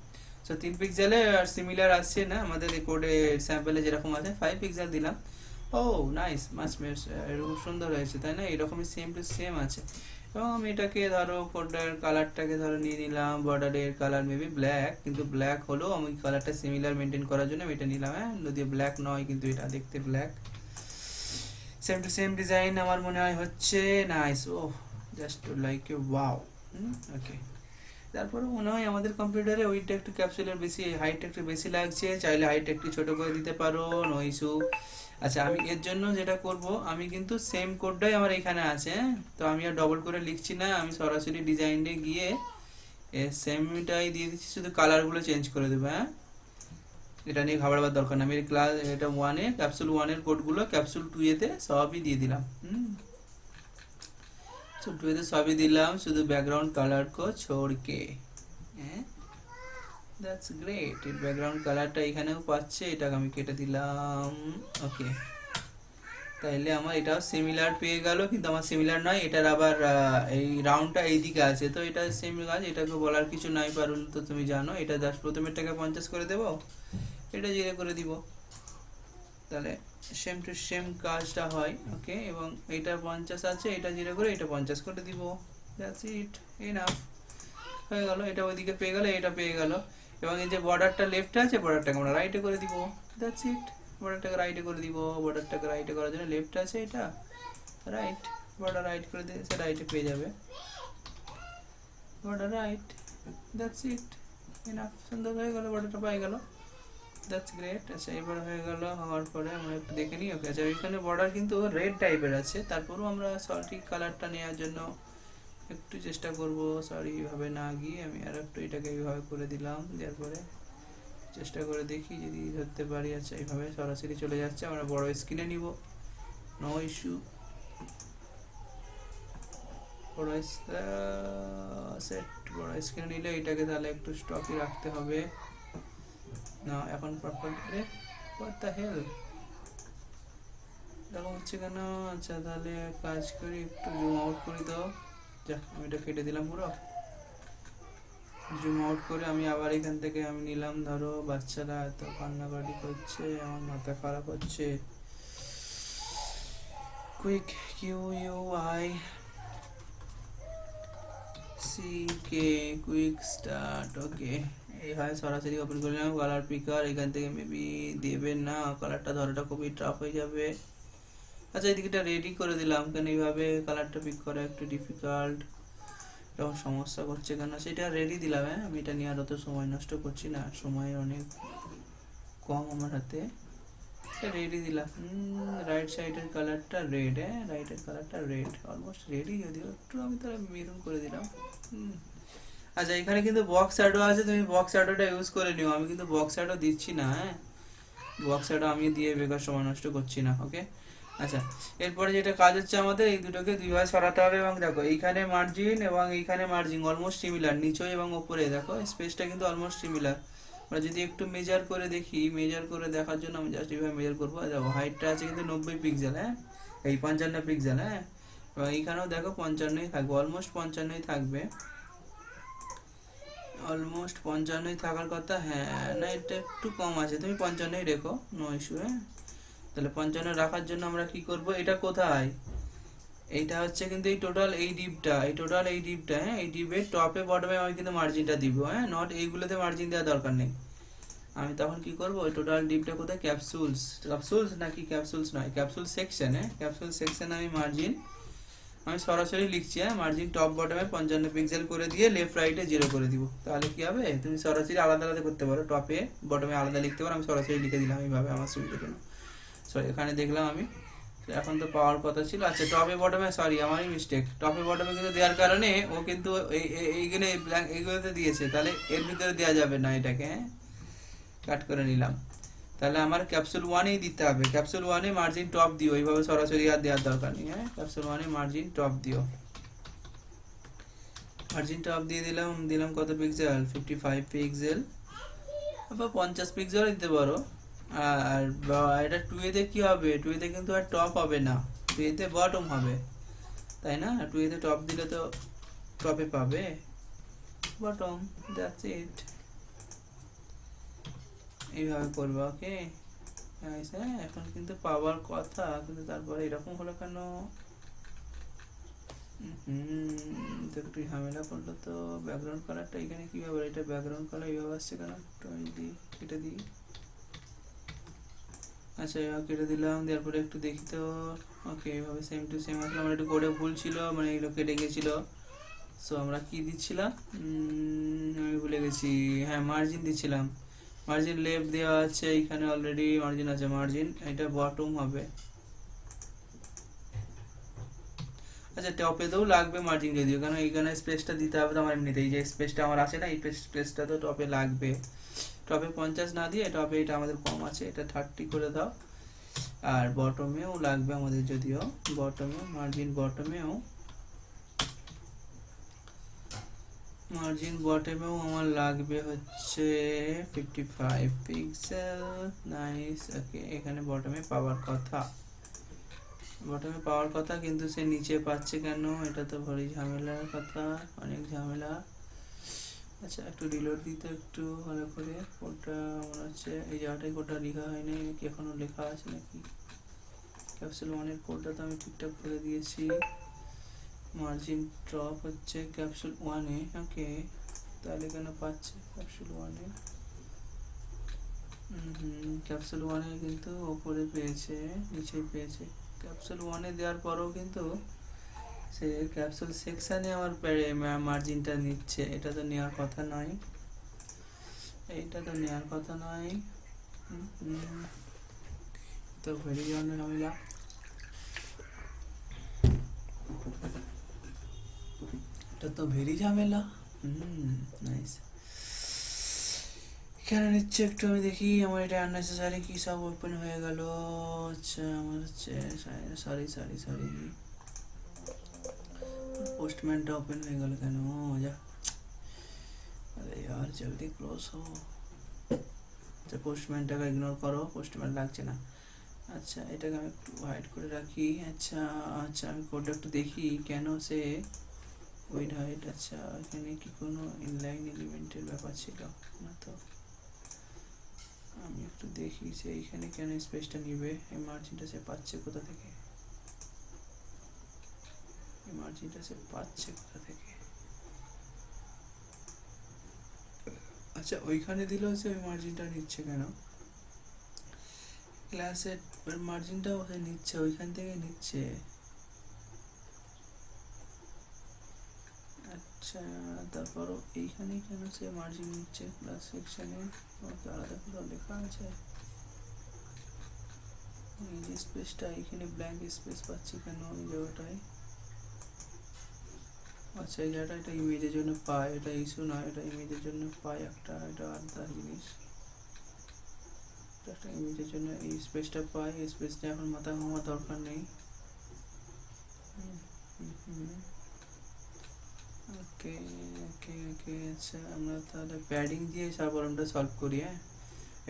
সো 3 পিক্সেলে আর সিমিলার আসছে না আমাদের এই কোডে স্যাম্পলে যেরকম আছে। 5 পিক্সেল দিলাম, ও নাইস, মাস এরকম সুন্দর হয়েছে তাই না, এরকমই সেম টু সেম আছে। এবং আমি এটাকে ধরো কোডের কালারটাকে ধরো নিয়ে নিলাম, বর্ডারের কালার মেবি ব্ল্যাক, কিন্তু ব্ল্যাক হলেও আমি কালারটা সিমিলার মেনটেন করার জন্য আমি এটা নিলাম। হ্যাঁ যদি ব্ল্যাক নয় কিন্তু এটা দেখতে black, same to same design আমার মনে হয় হচ্ছে। Nice, oh just like a wow. Okay তারপরে মনে হয় আমাদের কম্পিউটারে ওইটা একটু ক্যাপসুলের বেশি, হাইটটা একটু বেশি লাগছে, চাইলে হাইটটা একটু ছোট করে দিতে পারো, নো ইস্যু। আচ্ছা আমি এর জন্য যেটা করব, আমি কিন্তু সেম কোডটাই আমার এখানে আছে, তো আমি আর ডবল করে লিখছি না, আমি সরাসরি ডিজাইনে গিয়ে সেমটাই দিয়ে দিচ্ছি, শুধু কালারগুলো চেঞ্জ করে দেবো। হ্যাঁ এটা নিয়ে ঘাবড়াবার দরকার না, আমি ক্লাস এটা 1-এ ক্যাপসুল 1-এর কোডগুলো ক্যাপসুল 2-এতে সবই দিয়ে দিলাম। तो 2-এতে সবই দিলাম, শুধু ব্যাকগ্রাউন্ড কালার কো छोड़ के। হ্যাঁ দ্যাটস গ্রেট, এর ব্যাকগ্রাউন্ড কালারটা এখানেও পাচ্ছে, এটাকে আমি কেটে দিলাম। ওকে তাইলে আমার এটাও সিমিলার পেয়ে গেল, কিন্তু আমার সিমিলার নয়, এটার আবার এই রাউন্ডটা এইদিকে আছে, তো এটা সেম কাজ, এটাকে বলার কিছু নাই, পারুল তো তুমি জানো। এটা জাস্ট প্রথমেরটাকে 50 করে দেবো, এটা 0 করে দিব, তাহলে সেম টু সেম কাজটা হয়। ওকে এবং এটা 50 আছে, এটা 0 করে এটা 50 করে দিব, দ্যাটস ইট, এনাফ হয়ে গেল। এটা ওইদিকে পেয়ে গেল, এটা পেয়ে গেল। এবং এই যে বর্ডারটা লেফটে আছে, বর্ডারটাকে আমরা রাইটে করে দিব, দ্যাটস ইট, বর্ডারটাকে রাইটে করে দিব। বর্ডারটাকে রাইটে করার জন্য লেফটে আছে, এটা রাইট, বর্ডার রাইট করে দিয়ে সে রাইটে পেয়ে যাবে, border right, that's it, enough, সুন্দর হয়ে গেল, বর্ডারটা পাই গেল, দ্যাটস গ্রেট। আচ্ছা এবার হয়ে গেল, হওয়ার পরে আমরা একটু দেখে নিই। ওকে আচ্ছা এখানে বর্ডার কিন্তু রেড টাইপের আছে, তারপরেও আমরা সঠিক কালারটা নেওয়ার জন্য একটু চেষ্টা করব। সরি এইভাবে না গিয়ে আমি আর একটু এটাকে এইভাবে করে দিলাম, দেওয়ার পরে চেষ্টা করে দেখি যদি ধরতে পারি। আচ্ছা এইভাবে সরাসরি চলে যাচ্ছে, আমরা বড় স্ক্রিনে নিব, নো ইস্যু। বড় সেট, বড় স্ক্রিনে নিলে এটাকে তাহলে একটু স্টপই রাখতে হবে। না এখন পারপল আরে হোয়াট দ্য হেল এরকম হচ্ছে কেন? আচ্ছা তাহলে কাজ করি, একটু জুম আউট করি তো। যাক আমি এটা কেটে দিলাম পুরো। জুম আউট করে আমি আবার এখান থেকে আমি নিলাম, ধরো বাচ্চারা এত কান্নাকাটি করছে, আমার মাথা খারাপ হচ্ছে। Quick Q U I C K quick start. Okay এই হয় সরাসরি ওপেন করে নিলাম কালার পিকার। এখান থেকে মেবি দেবে না, কালারটা ধরাটা খুবই টাফ হয়ে যাবে। আচ্ছা এদিকেটা রেডি করে দিলাম, কেন এইভাবে কালারটা পিক করা একটু ডিফিকাল্ট, এরকম সমস্যা করছে কেন? সেটা রেডি দিলাম। হ্যাঁ আমি এটা নিয়ে আর অত সময় নষ্ট করছি না, সময় অনেক কম আমার হাতে। রেডি দিলাম। রাইট সাইডের কালারটা রেড, হ্যাঁ রাইটের কালারটা রেড, অলমোস্ট রেডি, যদিও একটু আমি তাহলে মেরুন করে দিলাম। আচ্ছা এখানে কিন্তু বক্স শ্যাডো আছে, তুমি বক্স শ্যাডোটা ইউজ করে নিও, আমি কিন্তু বক্স শ্যাডো দিচ্ছি না। হ্যাঁ বক্স শ্যাডো আমি দিয়ে বেকার সময় নষ্ট করছি না। ওকে আচ্ছা এরপরে যেটা কাজ হচ্ছে আমাদের, এই দুটোকে দুইভাবে সরাতে হবে। এবং দেখো এইখানে মার্জিন এবং এইখানে মার্জিন অলমোস্ট সিমিলার, নিচে এবং ওপরে দেখো স্পেসটা কিন্তু অলমোস্ট সিমিলার। আমরা যদি একটু মেজার করে দেখি, মেজার করে দেখার জন্য আমি জাস্ট এইভাবে মেজার করবো। দেখো হাইটটা আছে কিন্তু 90 পিক্সেল, হ্যাঁ এই 55 পিক্সেল, হ্যাঁ এবং এইখানেও দেখো 55ই থাকবে, অলমোস্ট 55ই থাকবে, অলমোস্ট 55ই থাকার কথা। হ্যাঁ না এটা একটু কম আছে, তুমি 55ই রেখো, নো ইস্যু। হ্যাঁ তাহলে 55 রাখার জন্য আমরা কি করব, এটা কোথায়, এইটা হচ্ছে কিন্তু এই টোটাল এই ডিপটা, এই টোটাল এই ডিপটা, হ্যাঁ এই ডিপের টপে বটমে আমি কিন্তু মার্জিনটা দিব। হ্যাঁ নট এইগুলোতে মার্জিন দেওয়ার দরকার নেই। আমি তখন কি করব, ওই টোটাল ডিপটা কোথায়, ক্যাপসুলস, ক্যাপসুলস নাকি ক্যাপসুলস নয়, ক্যাপসুল সেকশন, হ্যাঁ ক্যাপসুল সেকশন আমি মার্জিন আমি সরাসরি লিখছি। হ্যাঁ মার্জিন টপ বটমে 55 পিক্সেল করে দিয়ে লেফট রাইটে 0 করে দিব। তাহলে কি হবে, তুমি সরাসরি আলাদা আলাদা করতে পারো, টপে বটমে আলাদা লিখতে পারো, আমি সরাসরি লিখে দিলাম এইভাবে আমার সুবিধার জন্য। সো এখানে দেখলাম আমি এখন তো পাওয়ার কথা ছিল। আচ্ছা টপে বটমে, সরি আমারই মিস্টেক, টপে বটমে কিন্তু দেওয়ার কারণে ও কিন্তু এইখানে এইগুলোতে দিয়েছে, তাহলে এর ভিতরে দেওয়া যাবে না এটাকে। হ্যাঁ কাট করে নিলাম, তাহলে আমার ক্যাপসুল ওয়ানেই দিতে হবে, ক্যাপসুল ওয়ানে মার্জিন টপ দিও, এইভাবে সরাসরি আর দেওয়ার দরকার নেই। হ্যাঁ ক্যাপসুল ওয়ানে মার্জিন টপ দিও, মার্জিন টপ দিয়ে দিলাম, দিলাম কত পিক্সেল, 55 পিক্সেল বা 50 পিক্সেল দিতে পারো। আর এটা টুয়েতে কি হবে, টুয়েতে কিন্তু আর টপ হবে না, টুয়েতে বটম হবে, তাই না? টুয়েতে টপ দিলে তো টপে পাবে বটম, দ্যাটস ইট। এইভাবে করবে। ওকে হ্যাঁ এখন কিন্তু পাওয়ার কথা, কিন্তু তারপরে এরকম হলো কেন? তো একটু ঝামেলা করলো তো। ব্যাকগ্রাউন্ড কালারটা এখানে কীভাবে, এটা ব্যাকগ্রাউন্ড কালার এইভাবে আসছে কেন, একটু আমি দিই, কেটে দিই। আচ্ছা এবার কেটে দিলাম, দেওয়ার পরে একটু দেখি তো। ওকে এইভাবে সেম টু সেম আসলে, আমার একটু কোডে ভুল ছিল, মানে এগুলো কেটে গেছিলো। সো আমরা কি দিচ্ছিলাম, আমি ভুলে গেছি, হ্যাঁ মার্জিন দিচ্ছিলাম, মার্জিন লেফট দেওয়া আছে, এখানে অলরেডি মার্জিন আছে, মার্জিন এটা বটম হবে। আচ্ছা টপেতেও লাগবে মার্জিন যদিও, কারণ এইখানে স্পেসটা দিতে হবে তো আমার এমনিতে, এই যে স্পেসটা আমার আছে না, এই স্পেসটা তো টপে লাগবে। টপে 50 না দিয়ে টপে এটা আমাদের কম আছে, এটা 30 করে দাও। আর বটমেও লাগবে আমাদের, যদিও বটমেও মার্জিন, বটমেও মার্জিন বটমেও আমার লাগবে হচ্ছে 55 পিক্সেল। নাইস। ওকে এখানে বটমে পাওয়ার কথা, বটমে পাওয়ার কথা, কিন্তু সে নিচে পাচ্ছে কেন, এটা তো ভারী ঝামেলার কথা, অনেক ঝামেলা। আচ্ছা একটু রিলোড দিতে, একটু ভালো করে কোডটা, মনে হচ্ছে এই জায়গাটায় কোডটা লেখা হয়নি নাকি, এখনও লেখা আছে নাকি? ক্যাপসুল ওয়ানের কোডটা তো আমি ঠিকঠাক করে দিয়েছি। মার্জিন টপ হচ্ছে ক্যাপসুল ওয়ানে। ওকে তাহলে কেন পাচ্ছে ক্যাপসুল ওয়ানে, ক্যাপসুল ওয়ানে কিন্তু ওপরে পেয়েছে, নিচে পেয়েছে। ক্যাপসুল ওয়ানে দেওয়ার পরেও কিন্তু সে ক্যাপসুল সেকশানে আমার মার্জিনটা নিচ্ছে, এটা তো নেওয়ার কথা নয়, এইটা তো নেওয়ার কথা নয়। তো ভেরি ঝামেলা, এটা তো ভেরি ঝামেলা। নাইস, কেন নিচ্ছে একটু আমি দেখি, আমার এটা আননেসেসারি কি সব ওপেন হয়ে গেল। আচ্ছা আমার হচ্ছে, সরি সরি সরি, পোস্টম্যানটা ওপেন হয়ে গেল কেন, যা, আরে यार जल्दी क्लोज हो। আচ্ছা পোস্টম্যানটাকে ইগনোর করো, পোস্টম্যান লাগছে না। আচ্ছা এটাকে আমি একটু হাইড করে রাখি। আচ্ছা আচ্ছা আমি কোডটা একটু দেখি কেন সে উইড হাইট। আচ্ছা এখানে কি কোনো ইনলাইন এলিমেন্টের ব্যাপার ছিল না তো? আমি একটু দেখি যে এইখানে কেন স্পেসটা নিবে। এই মার্জিনটা সে পাচ্ছে কোথা থেকে? এই মার্জিনটা সে পাচ্ছে কোথা থেকে? আচ্ছা ওইখানে দিলেও সে ওই মার্জিনটা নিচ্ছে কেন? ক্লাসের মার্জিনটাও সে নিচ্ছে, ওইখান থেকে নিচ্ছে। আচ্ছা তারপরও এইখানে কেন সে মার্জিন নিচ্ছে? ক্লাস সেকশনে আলাদা কোথাও লেখা আছে? এই যে স্পেসটা, এইখানে ব্ল্যাঙ্ক স্পেস পাচ্ছি কেন এই জায়গাটায়? আচ্ছা এই জায়গাটা এটা ইমেজের জন্য পায়, এটা ইস্যু নয়, এটা ইমেজের জন্য পায় একটা, এটা আলাদা জিনিস। একটা ইমেজের জন্য এই স্পেসটা পায়, এই স্পেসটা এখন মাথা ঘামার দরকার নেই। ওকে ওকে ওকে আচ্ছা আমরা তাহলে প্যাডিং দিয়ে সব প্রবলেমটা সলভ করি। হ্যাঁ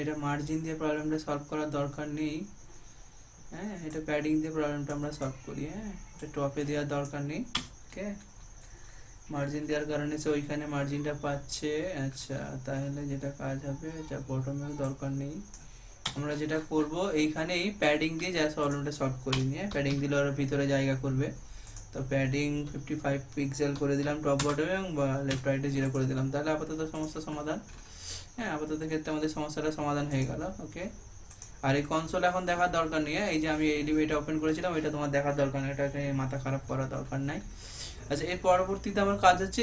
এটা মার্জিন দিয়ে প্রবলেমটা সলভ করার দরকার নেই। হ্যাঁ এটা প্যাডিং দিয়ে প্রবলেমটা আমরা সলভ করি। হ্যাঁ এটা টপে দেওয়ার দরকার নেই। ওকে মার্জিন দেওয়ার কারণে সে ওইখানে মার্জিনটা পাচ্ছে। আচ্ছা তাহলে যেটা কাজ হবে, এটা বটমের দরকার নেই। আমরা যেটা করব এইখানেই প্যাডিং দিয়ে যা প্রবলেমটা সলভ করি নিয়ে, প্যাডিং দিলে ওর ভিতরে জায়গা করবে। তো প্যাডিং 55 পিক্সেল করে দিলাম টপ বটমে এবং লেফট রাইটে 0 করে দিলাম। তাহলে আপাতত সমস্যা সমাধান। হ্যাঁ আপাতত ক্ষেত্রে আমাদের সমস্যাটা সমাধান হয়ে গেল। ওকে আর এই কনসোল এখন দেখার দরকার নেই। এই যে আমি এটা ওপেন করেছিলাম, এটা তোমার দেখার দরকার নেই, এটাকে মাথা খারাপ করার দরকার নাই। আচ্ছা এর পরবর্তীতে আমার কাজ হচ্ছে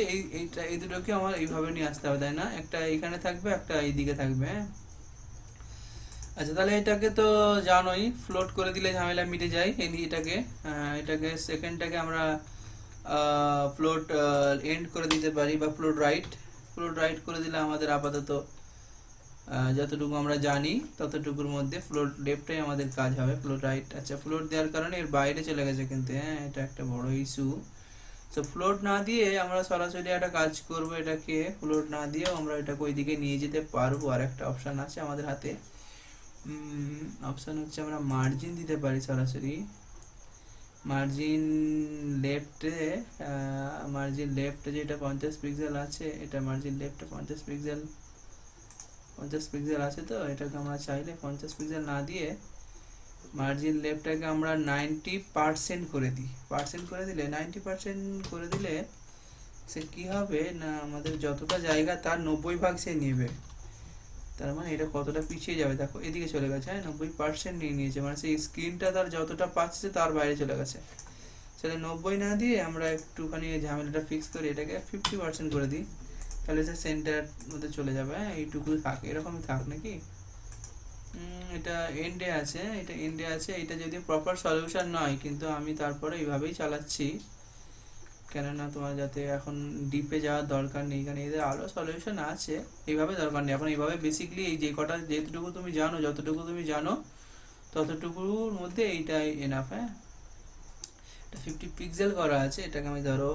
এই দুটোকে আমার এইভাবে নিয়ে আসতে হবে, তাই না? একটা এইখানে থাকবে, একটা এইদিকে থাকবে। হ্যাঁ আচ্ছা তাহলে এটাকে তো জানোই, ফ্লোট করে দিলে ঝামেলা মিটে যায়। এটাকে সেকেন্ডটাকে আমরা ফ্লোট এন্ড করে দিতে পারি, বা ফ্লোট রাইট করে দিলে আমাদের আপাতত যতটুকু আমরা জানি ততটুকুর মধ্যে ফ্লোট লেফটটাই আমাদের কাজ হবে, ফ্লোট রাইট। আচ্ছা ফ্লোট দেওয়ার কারণে এর বাইরে চলে গেছে কিন্তু, হ্যাঁ এটা একটা বড় ইস্যু। তো ফ্লোট না দিয়ে আমরা সরাসরি একটা কাজ করব, এটাকে ফ্লোট না দিয়েও আমরা এটাকে ওইদিকে নিয়ে যেতে পারবো। আর একটা অপশান আছে আমাদের হাতে, অপশান হচ্ছে আমরা মার্জিন দিতে পারি সরাসরি। মার্জিন লেফটে, যেটা 50 পিক্সেল আছে, এটা মার্জিন লেফটে 50 পিক্সেল আছে। তো এটাকে আমরা চাইলে 50 পিক্সেল না দিয়ে মার্জিন লেফটটাকে আমরা 90% করে দিই। করে দিলে 90% করে দিলে সে কি হবে না, আমাদের যতটা জায়গা তার 90% সে নেবে। তার মানে এটা কতটা পিছিয়ে যাবে দেখো, এদিকে চলে গেছে। হ্যাঁ 90% নিয়ে নিয়েছে, মানে সেই স্ক্রিনটা তার যতটা পাচ্ছে তার বাইরে চলে গেছে। তাহলে 90 না দিয়ে আমরা একটুখানি ঝামেলাটা ফিক্স করে এটাকে 50% করে দিই, তাহলে সে সেন্টার মধ্যে চলে যাবে। হ্যাঁ এইটুকু থাক, এরকমই থাক নাকি? এটা এন্ডে আছে, এটা যদি প্রপার সলিউশন নয়, কিন্তু আমি তারপরে এইভাবেই চালাচ্ছি, কেননা তোমার যাতে এখন ডিপে যাওয়ার দরকার নেই। এখানে এদের আরও সলিউশন আছে, এইভাবে দরকার নেই এখন। এইভাবে বেসিকলি এই যেটুকু তুমি জানো, যতটুকু তুমি জানো ততটুকুর মধ্যে এইটাই এনাফ। হ্যাঁ 50 পিক্সেল করা আছে, এটাকে আমি ধরো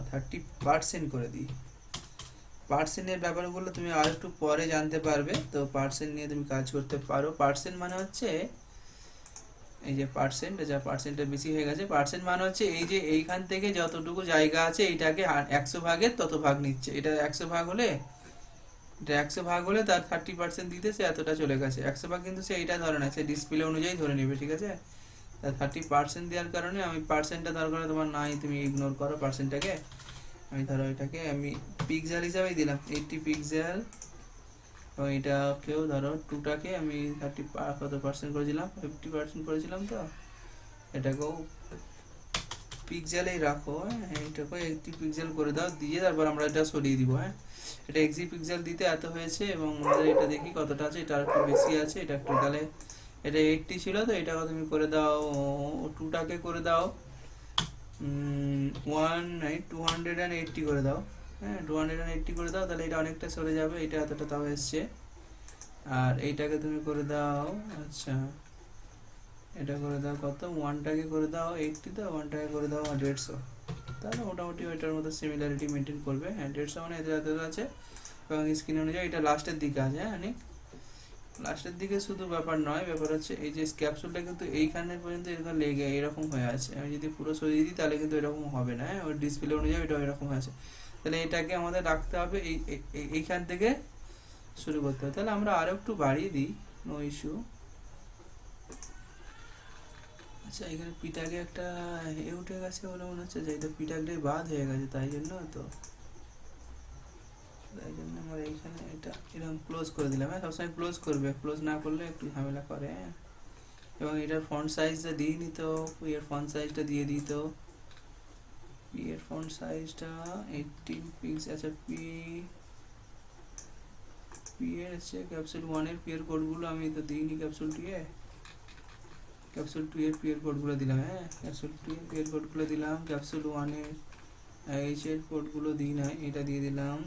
30% করে দিই। পার্সেন্টের ব্যাপারগুলো তুমি আর একটু পরে জানতে পারবে, তো পার্সেন্ট নিয়ে তুমি কাজ করতে পারো। পার্সেন্ট মানে হচ্ছে এই যে পার্সেন্টটা বেশি হয়ে গেছে। পার্সেন্ট মানে হচ্ছে এই যে এইখান থেকে যতটুকু জায়গা আছে এইটাকে 100 ভাগের তত ভাগ নিচ্ছে। এটা 100 ভাগ হলে তার 30% দিতে সে এতটা চলে গেছে। 100 ভাগ কিন্তু সে এইটা ধরে না, সে ডিসপ্লে অনুযায়ী ধরে নেবে, ঠিক আছে? 30% দেওয়ার কারণে আমি পার্সেন্টটা দরকার তোমার নাই, তুমি ইগনোর করো পার্সেন্টটাকে। আমি ধরো এটাকে আমি পিক্সেল হিসাবেই দিলাম 80 পিক্সেল, এবং এটাকেও ধরো 2টাকে আমি 30% করেছিলাম, 50% করেছিলাম। তো এটাকেও পিক্সেলেই রাখো। হ্যাঁ এটাকে 80 পিক্সেল করে দাও, দিয়ে তারপর আমরা এটা সরিয়ে দিব। হ্যাঁ এটা 80 পিক্সেল দিতে এত হয়েছে, এবং আমাদের এটা দেখি কতটা আছে, এটা একটু বেশি আছে। এটা একটু তাহলে এটা 80 ছিল, তো এটাকে তুমি করে দাও 2টাকে করে দাও 280 করে দাও। হ্যাঁ 280 করে দাও, তাহলে এটা অনেকটা সরে যাবে, এটা এতটা তাও এসছে। আর এইটাকে তুমি করে দাও, আচ্ছা এটা করে দাও কত, 1টাকে করে দাও 80, তো 1টাকে করে দাও 150, তাহলে মোটামুটি ওইটার মধ্যে সিমিলারিটি মেনটেন করবে। হ্যাঁ 150 মানে এদের এত আছে, এবং স্ক্রিন অনুযায়ী এটা লাস্টের দিকে আছে। হ্যাঁ অনেক লাস্টের দিকে শুধু ব্যাপার নয়, ব্যাপার হচ্ছে এই যে ক্যাপসুলটা কিন্তু এইখানে পর্যন্ত এরকম লেগে এরকম হয়ে আছে। আমি যদি পুরো সরিয়ে দিই তাহলে কিন্তু এরকম হবে না, ওর ডিসপ্লে অনুযায়ী এটা এরকম হয়ে আছে। তাহলে এটাকে আমাদের রাখতে হবে এইখান থেকে শুরু করতে হবে। তাহলে আমরা আরও একটু বাড়িয়ে দিই, নো ইস্যু। আচ্ছা, এখানে পিটাকে একটা উঠে গেছে বলে মনে হচ্ছে, যে এটা পিটাকটাই বাদ হয়ে গেছে, তাই জন্য আমরা এইখানে এটা এরকম ক্লোজ করে দিলাম। হ্যাঁ, সবসময় ক্লোজ করবে, ক্লোজ না করলে একটু ঝামেলা করে। হ্যাঁ, এবং এটার ফন্ট সাইজটা দিয়ে নিত, এর ফন্ট সাইজটা দিয়ে দিত। এর ফন্ট সাইজটা 18 পিক্সেল। আচ্ছা, পি এর হচ্ছে ক্যাপসুল 1 এর পি এর কোডগুলো আমি তো দিইনি, ক্যাপসুল 2 এ, ক্যাপসুল 2 এর পি এর কোডগুলো দিলাম। হ্যাঁ, ক্যাপসুল 2 এর পি এর কোডগুলো দিলাম, ক্যাপসুল 1 এর এইচ এর কোডগুলো দিই নাই, এটা দিয়ে দিলাম।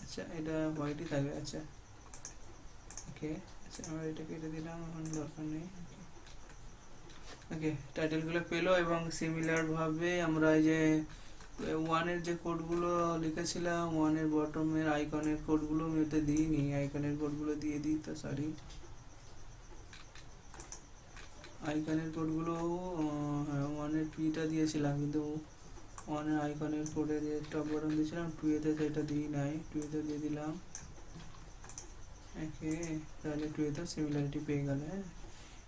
আচ্ছা, এটা হোয়াইটই থাকবে। আচ্ছা, ওকে। আচ্ছা, আমরা এটা কেটে দিলাম, এখন দরকার নেই। ওকে, টাইটেলগুলো পেলো। এবং সিমিলারভাবে আমরা এই যে 1 এর যে কোডগুলো লিখেছিলাম, 1 এর বটমের আইকনের কোডগুলো আমি ওতে দিইনি, আইকনের কোডগুলো দিয়ে দিই তো, সরি। আইকনের কোডগুলো 1 এর পিটা দিয়েছিলাম, কিন্তু 1 এর আইকনের কোডে যে টপ বটন দিয়েছিলাম 2 এতে সেটা দিই নাই, 2 এতে দিয়ে দিলাম। ওকে, তাহলে 2 এতে সিমিলারিটি পেয়ে গেল। হ্যাঁ,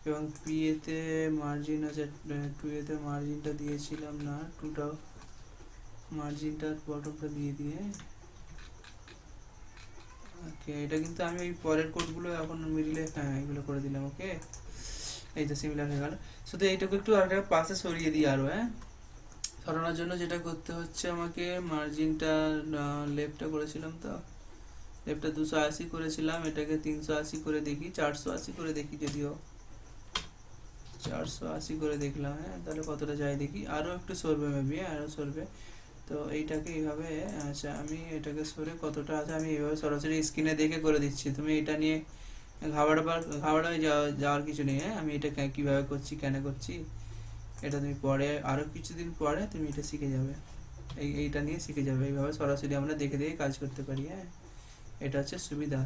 এবং পি এতে মার্জিন আছে, 2 এতে মার্জিনটা দিয়েছিলাম না, 2টা মার্জিনটার বটমটা দিয়ে দিয়ে। ওকে, এটা কিন্তু আমি ওই পরের কোডগুলো এখন মিডলে, হ্যাঁ, এগুলো করে দিলাম। ওকে, এই তো সিমিলার হয়ে গেল। শুধু এইটুকু একটু আর পাশে সরিয়ে দিই আরও। হ্যাঁ, সরানোর জন্য যেটা করতে হচ্ছে আমাকে, মার্জিনটা লেফটটা করেছিলাম তো, লেফটটা 280 করেছিলাম, এটাকে 380 করে দেখি, 480 করে দেখি, যদিও 480 করে দেখলাম। হ্যাঁ, তাহলে কতটা যায় দেখি, আরও একটু সরবে মেবি, আরও সরবে। তো এইটাকে এইভাবে, আচ্ছা, আমি এটাকে সরে কতটা আছে আমি এইভাবে সরাসরি স্ক্রিনে দেখে করে দিচ্ছি। তুমি এটা নিয়ে ঘাবড়ায় যাওয়ার কিছু নেই। হ্যাঁ, আমি এটা কীভাবে করছি, কেন করছি, এটা তুমি পরে আরও কিছুদিন পরে তুমি এটা শিখে যাবে, এইটা নিয়ে শিখে যাবে। এইভাবে সরাসরি আমরা দেখে দেখে কাজ করতে পারি। হ্যাঁ, এটা হচ্ছে সুবিধা।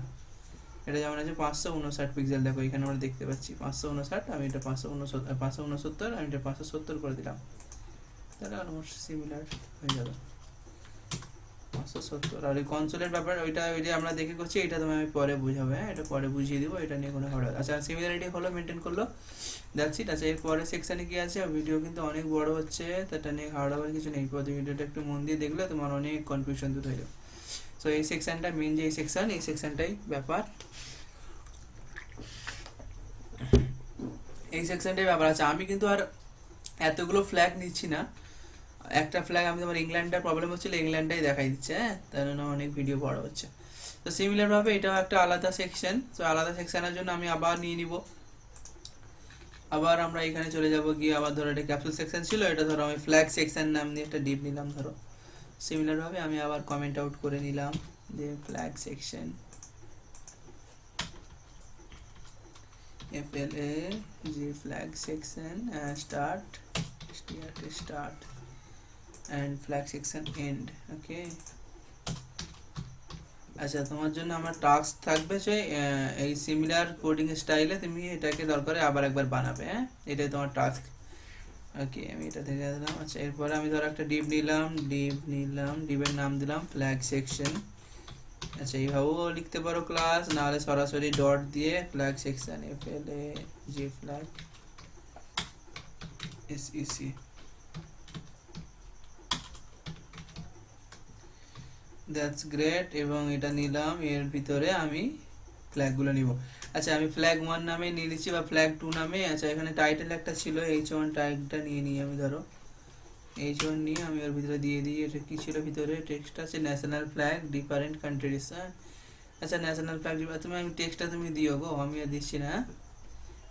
এটা যেমন আছে 559 পিক্সেল, দেখো এখানে আমরা দেখতে পাচ্ছি 559, আমি এটা 569, আমি এটা 570 করে দিলাম, তাহলে অলমোস্ট সিমিলার হয়ে যাবে। 570। আর ওই কনসোলের ব্যাপার ওইটা, ওই যে আমরা দেখে করছি, এটা তুমি আমি পরে বুঝাবো। হ্যাঁ, এটা পরে বুঝিয়ে দিব, এটা নিয়ে কোনো হঠাৎ। আচ্ছা, সিমিলারিটি হলো, মেনটেন করলো, দ্যাটস ইট। আচ্ছা, এর পরে সেকশানে কি আছে, ভিডিও কিন্তু অনেক বড় হচ্ছে, সেটা নিয়ে হাওড়াবার কিছু নেই, প্রতি ভিডিওটা একটু মন দিয়ে দেখলে তোমার অনেক কনফিউশন দূর হয়ে যাবে। সো এই সেকশানটা মেন, যে এই সেকশানটাই ব্যাপার, এই সেকশনটাই ব্যাপার আছে। আমি কিন্তু আর এতগুলো ফ্ল্যাগ নিচ্ছি না, একটা ফ্ল্যাগ আমি তোমার ইংল্যান্ডের প্রবলেম হচ্ছিল, ইংল্যান্ডটাই দেখাই দিচ্ছে। হ্যাঁ, তার জন্য অনেক ভিডিও বড় হচ্ছে। তো সিমিলারভাবে এটাও একটা আলাদা সেকশন। তো আলাদা সেকশনের জন্য আমি আবার নিয়ে নিব, আবার আমরা এখানে চলে যাব, গিয়ে আবার ধরো এটা ক্যাপসুল সেকশন ছিল, এটা ধরো আমি ফ্ল্যাগ সেকশন নাম দিয়ে একটা ডিপ নিলাম ধরো। সিমিলারভাবে আমি আবার কমেন্ট আউট করে নিলাম যে flag section, FLAG flag section start and flag section end. ওকে, আচ্ছা, তোমার জন্য আমার টাস্ক থাকবে যে এই সিমিলার কোডিং স্টাইলে তুমি এটাকে দরকারে আবার একবার বানাবে। হ্যাঁ, এটাই তোমার টাস্ক। ওকে, আমি এটা দেখে দিলাম। আচ্ছা, এরপরে আমি ধরো একটা ডিপ নিলাম, ডিপের নাম দিলাম ফ্ল্যাগ সেকশন। আচ্ছা, এইভাবেও লিখতে পারো ক্লাস, নাহলে সরাসরি ডট দিয়ে flag section, FLAG flag SEC। That's great. এবং এটা নিলাম, এর ভিতরে আমি ফ্ল্যাগগুলো নিব। আচ্ছা, আমি ফ্ল্যাগ 1 নামে নিয়ে নিচ্ছি, বা ফ্ল্যাগ 2 নামে। আচ্ছা, এখানে টাইটেল একটা ছিল, H1 টাইপটা নিয়ে নিই আমি, ধরো H1 নিয়ে আমি ওর ভিতরে দিয়ে দিই। এটা কী ছিল ভিতরে, টেক্সট আছে ন্যাশনাল ফ্ল্যাগ ডিফারেন্ট কান্ট্রিজ। হ্যাঁ, আচ্ছা, ন্যাশনাল ফ্ল্যাগ তুমি, আমি টেক্সটটা তুমি দিও গো, আমি আর দিচ্ছি না,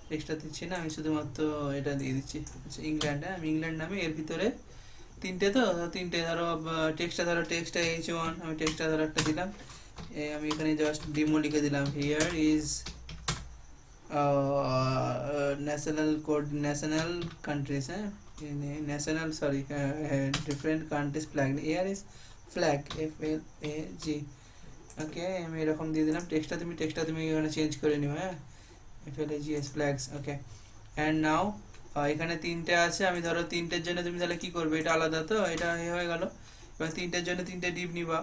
টেক্সটটা দিচ্ছি না, আমি শুধুমাত্র এটা দিয়ে দিচ্ছি। আচ্ছা, ইংল্যান্ড। হ্যাঁ, আমি ইংল্যান্ড নামে, এর ভিতরে তিনটে, তো তিনটে ধরো, টেক্সটটা ধরো, টেক্সটটা H1, আমি টেক্সটটা ধরো একটা দিলাম, আমি এখানে জাস্ট ডিমো লিখে দিলাম, here is national code, national countries. হ্যাঁ, national, sorry, different countries flag, here is flag FLAG। Okay, আমি এরকম দিয়ে দিলাম। টেক্সটটা তুমি এখানে চেঞ্জ করে নিও। হ্যাঁ, FLAGs flags, okay. And now এখানে তিনটে আছে, আমি ধরো তিনটের জন্য তুমি তাহলে কি করবে, এটা আলাদা তো, এটা হয়ে গেল। এবার তিনটের জন্য তিনটে ডিপ নিবা,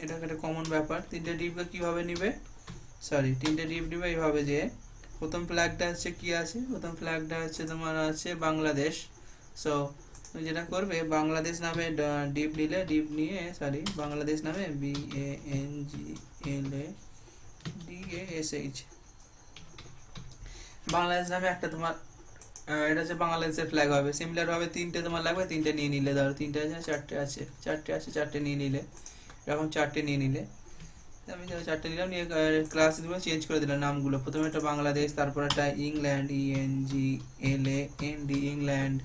এটা একটা কমন ব্যাপার। তিনটে ডিপকে কীভাবে নিবে, সরি তিনটে ডিপ নিবে এইভাবে যে প্রথম ফ্ল্যাগটা হচ্ছে কি আছে, প্রথম ফ্ল্যাগটা হচ্ছে তোমার আছে বাংলাদেশ। সো তুমি যেটা করবে বাংলাদেশ নামে ডিপ নিলে, ডিপ নিয়ে সরি বাংলাদেশ নামে BANGLADASH বাংলাদেশ নামে একটা তোমার এটা হচ্ছে বাংলাদেশের ফ্ল্যাগ হবে। সিমিলার ভাবে তিনটে তোমার লাগবে, তিনটে নিয়ে নিলে, ধরো তিনটে আছে, চারটে নিয়ে নিলে, এরকম চারটে নিয়ে নিলে। আমি ধরো চারটে নিলাম, নিয়ে ক্লাসগুলো চেঞ্জ করে দিলাম নামগুলো। প্রথমে একটা বাংলাদেশ, তারপর একটা England, ENGLAND England,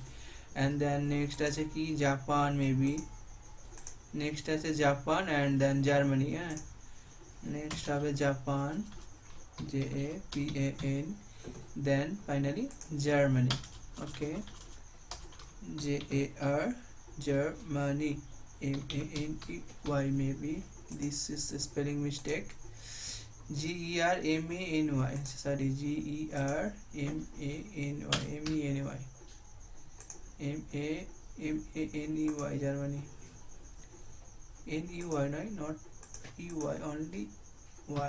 and then next আছে কি জাপান, মেবি নেক্সট আছে জাপান, অ্যান্ড দেন জার্মানি। হ্যাঁ, নেক্সট হবে Japan, JAPAN, then finally Germany. Okay, JAR Germany, MANEY, maybe this is a spelling mistake. GERMANY, sorry, GERMANY, Germany, NEY, not EY, only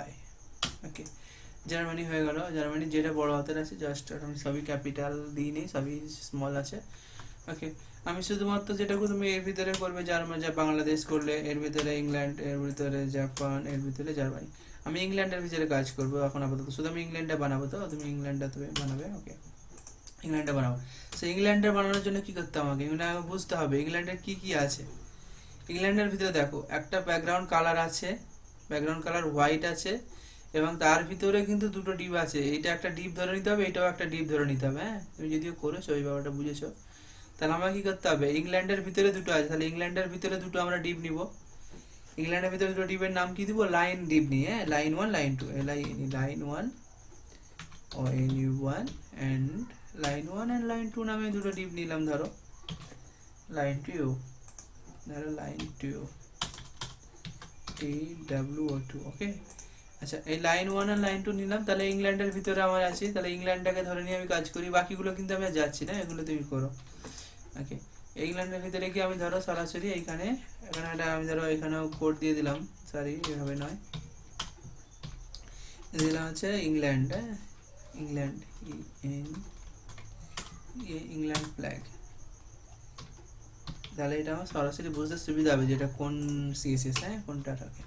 Y. Okay, Germany হয়ে গেল। Germany যেটা বড় হাতের আছে, just আমি সবই ক্যাপিটাল দিই নেই, সবই স্মল আছে। ওকে, আমি শুধুমাত্র যেটা তুমি এর ভিতরে করবে যা বাংলাদেশ করলে, এর ভিতরে ইংল্যান্ড, এর ভিতরে জাপান, এর ভিতরে জার্মানি। আমি ইংল্যান্ডের ভিতরে কাজ করবো এখন আপাতত, শুধু আমি ইংল্যান্ডে বানাবো, তো তুমি ইংল্যান্ডটা তুমি বানাবে। ওকে, ইংল্যান্ডে বানাবো। সো ইংল্যান্ডে বানানোর জন্য কি করতে আমাকে, আমাকে বুঝতে হবে ইংল্যান্ডের কি কি আছে। ইংল্যান্ডের ভিতরে দেখো একটা ব্যাকগ্রাউন্ড কালার আছে, ব্যাকগ্রাউন্ড কালার হোয়াইট আছে, এবং তার ভিতরে কিন্তু দুটো ডিপ আছে। এইটা একটা ডিপ ধরে নিতে হবে, এটাও একটা ডিপ ধরে নিতে হবে। হ্যাঁ, তুমি যদিও করেছো ওই ব্যাপারটা বুঝেছো। তাহলে আমাকে কি করতে হবে, ইংল্যান্ডের ভিতরে দুটো আছে, তাহলে ইংল্যান্ডের ভিতরে দুটো আমরা ডিপ নিব। ইংল্যান্ডের ভিতরে দুটো ডিপের নাম কি দিব, লাইন ডিপ নিয়ে, হ্যাঁ, লাইন 1 লাইন 2, লাইন 1 ও NU1, and line 1 and line 2 নামে দুটো ডিপ নিলাম। ধরো লাইন 2, ধরো লাইন 2 TWO2। ওকে, আচ্ছা, এই লাইন 1 আর লাইন 2 নিলাম, তাহলে ইংল্যান্ডের ভিতরে আমার আছে, তাহলে ইংল্যান্ডটাকে ধরে নিয়ে আমি কাজ করি। বাকিগুলো কিন্তু আমি আর যাচ্ছি না, এগুলো তুমি করো। ওকে, ইংল্যান্ডের ভিতরে কি আমি ধরো সরাসরি এখানে একটা আমি ধরো এখানেও কোড দিয়ে দিলাম, সরি এভাবে নয়, দিলাম হচ্ছে ইংল্যান্ড। হ্যাঁ, ইংল্যান্ড, ইংল্যান্ড ফ্ল্যাগ। তাহলে এটা আমার সরাসরি বুঝতে সুবিধা হবে যেটা কোন CSS, হ্যাঁ কোনটা থাকে।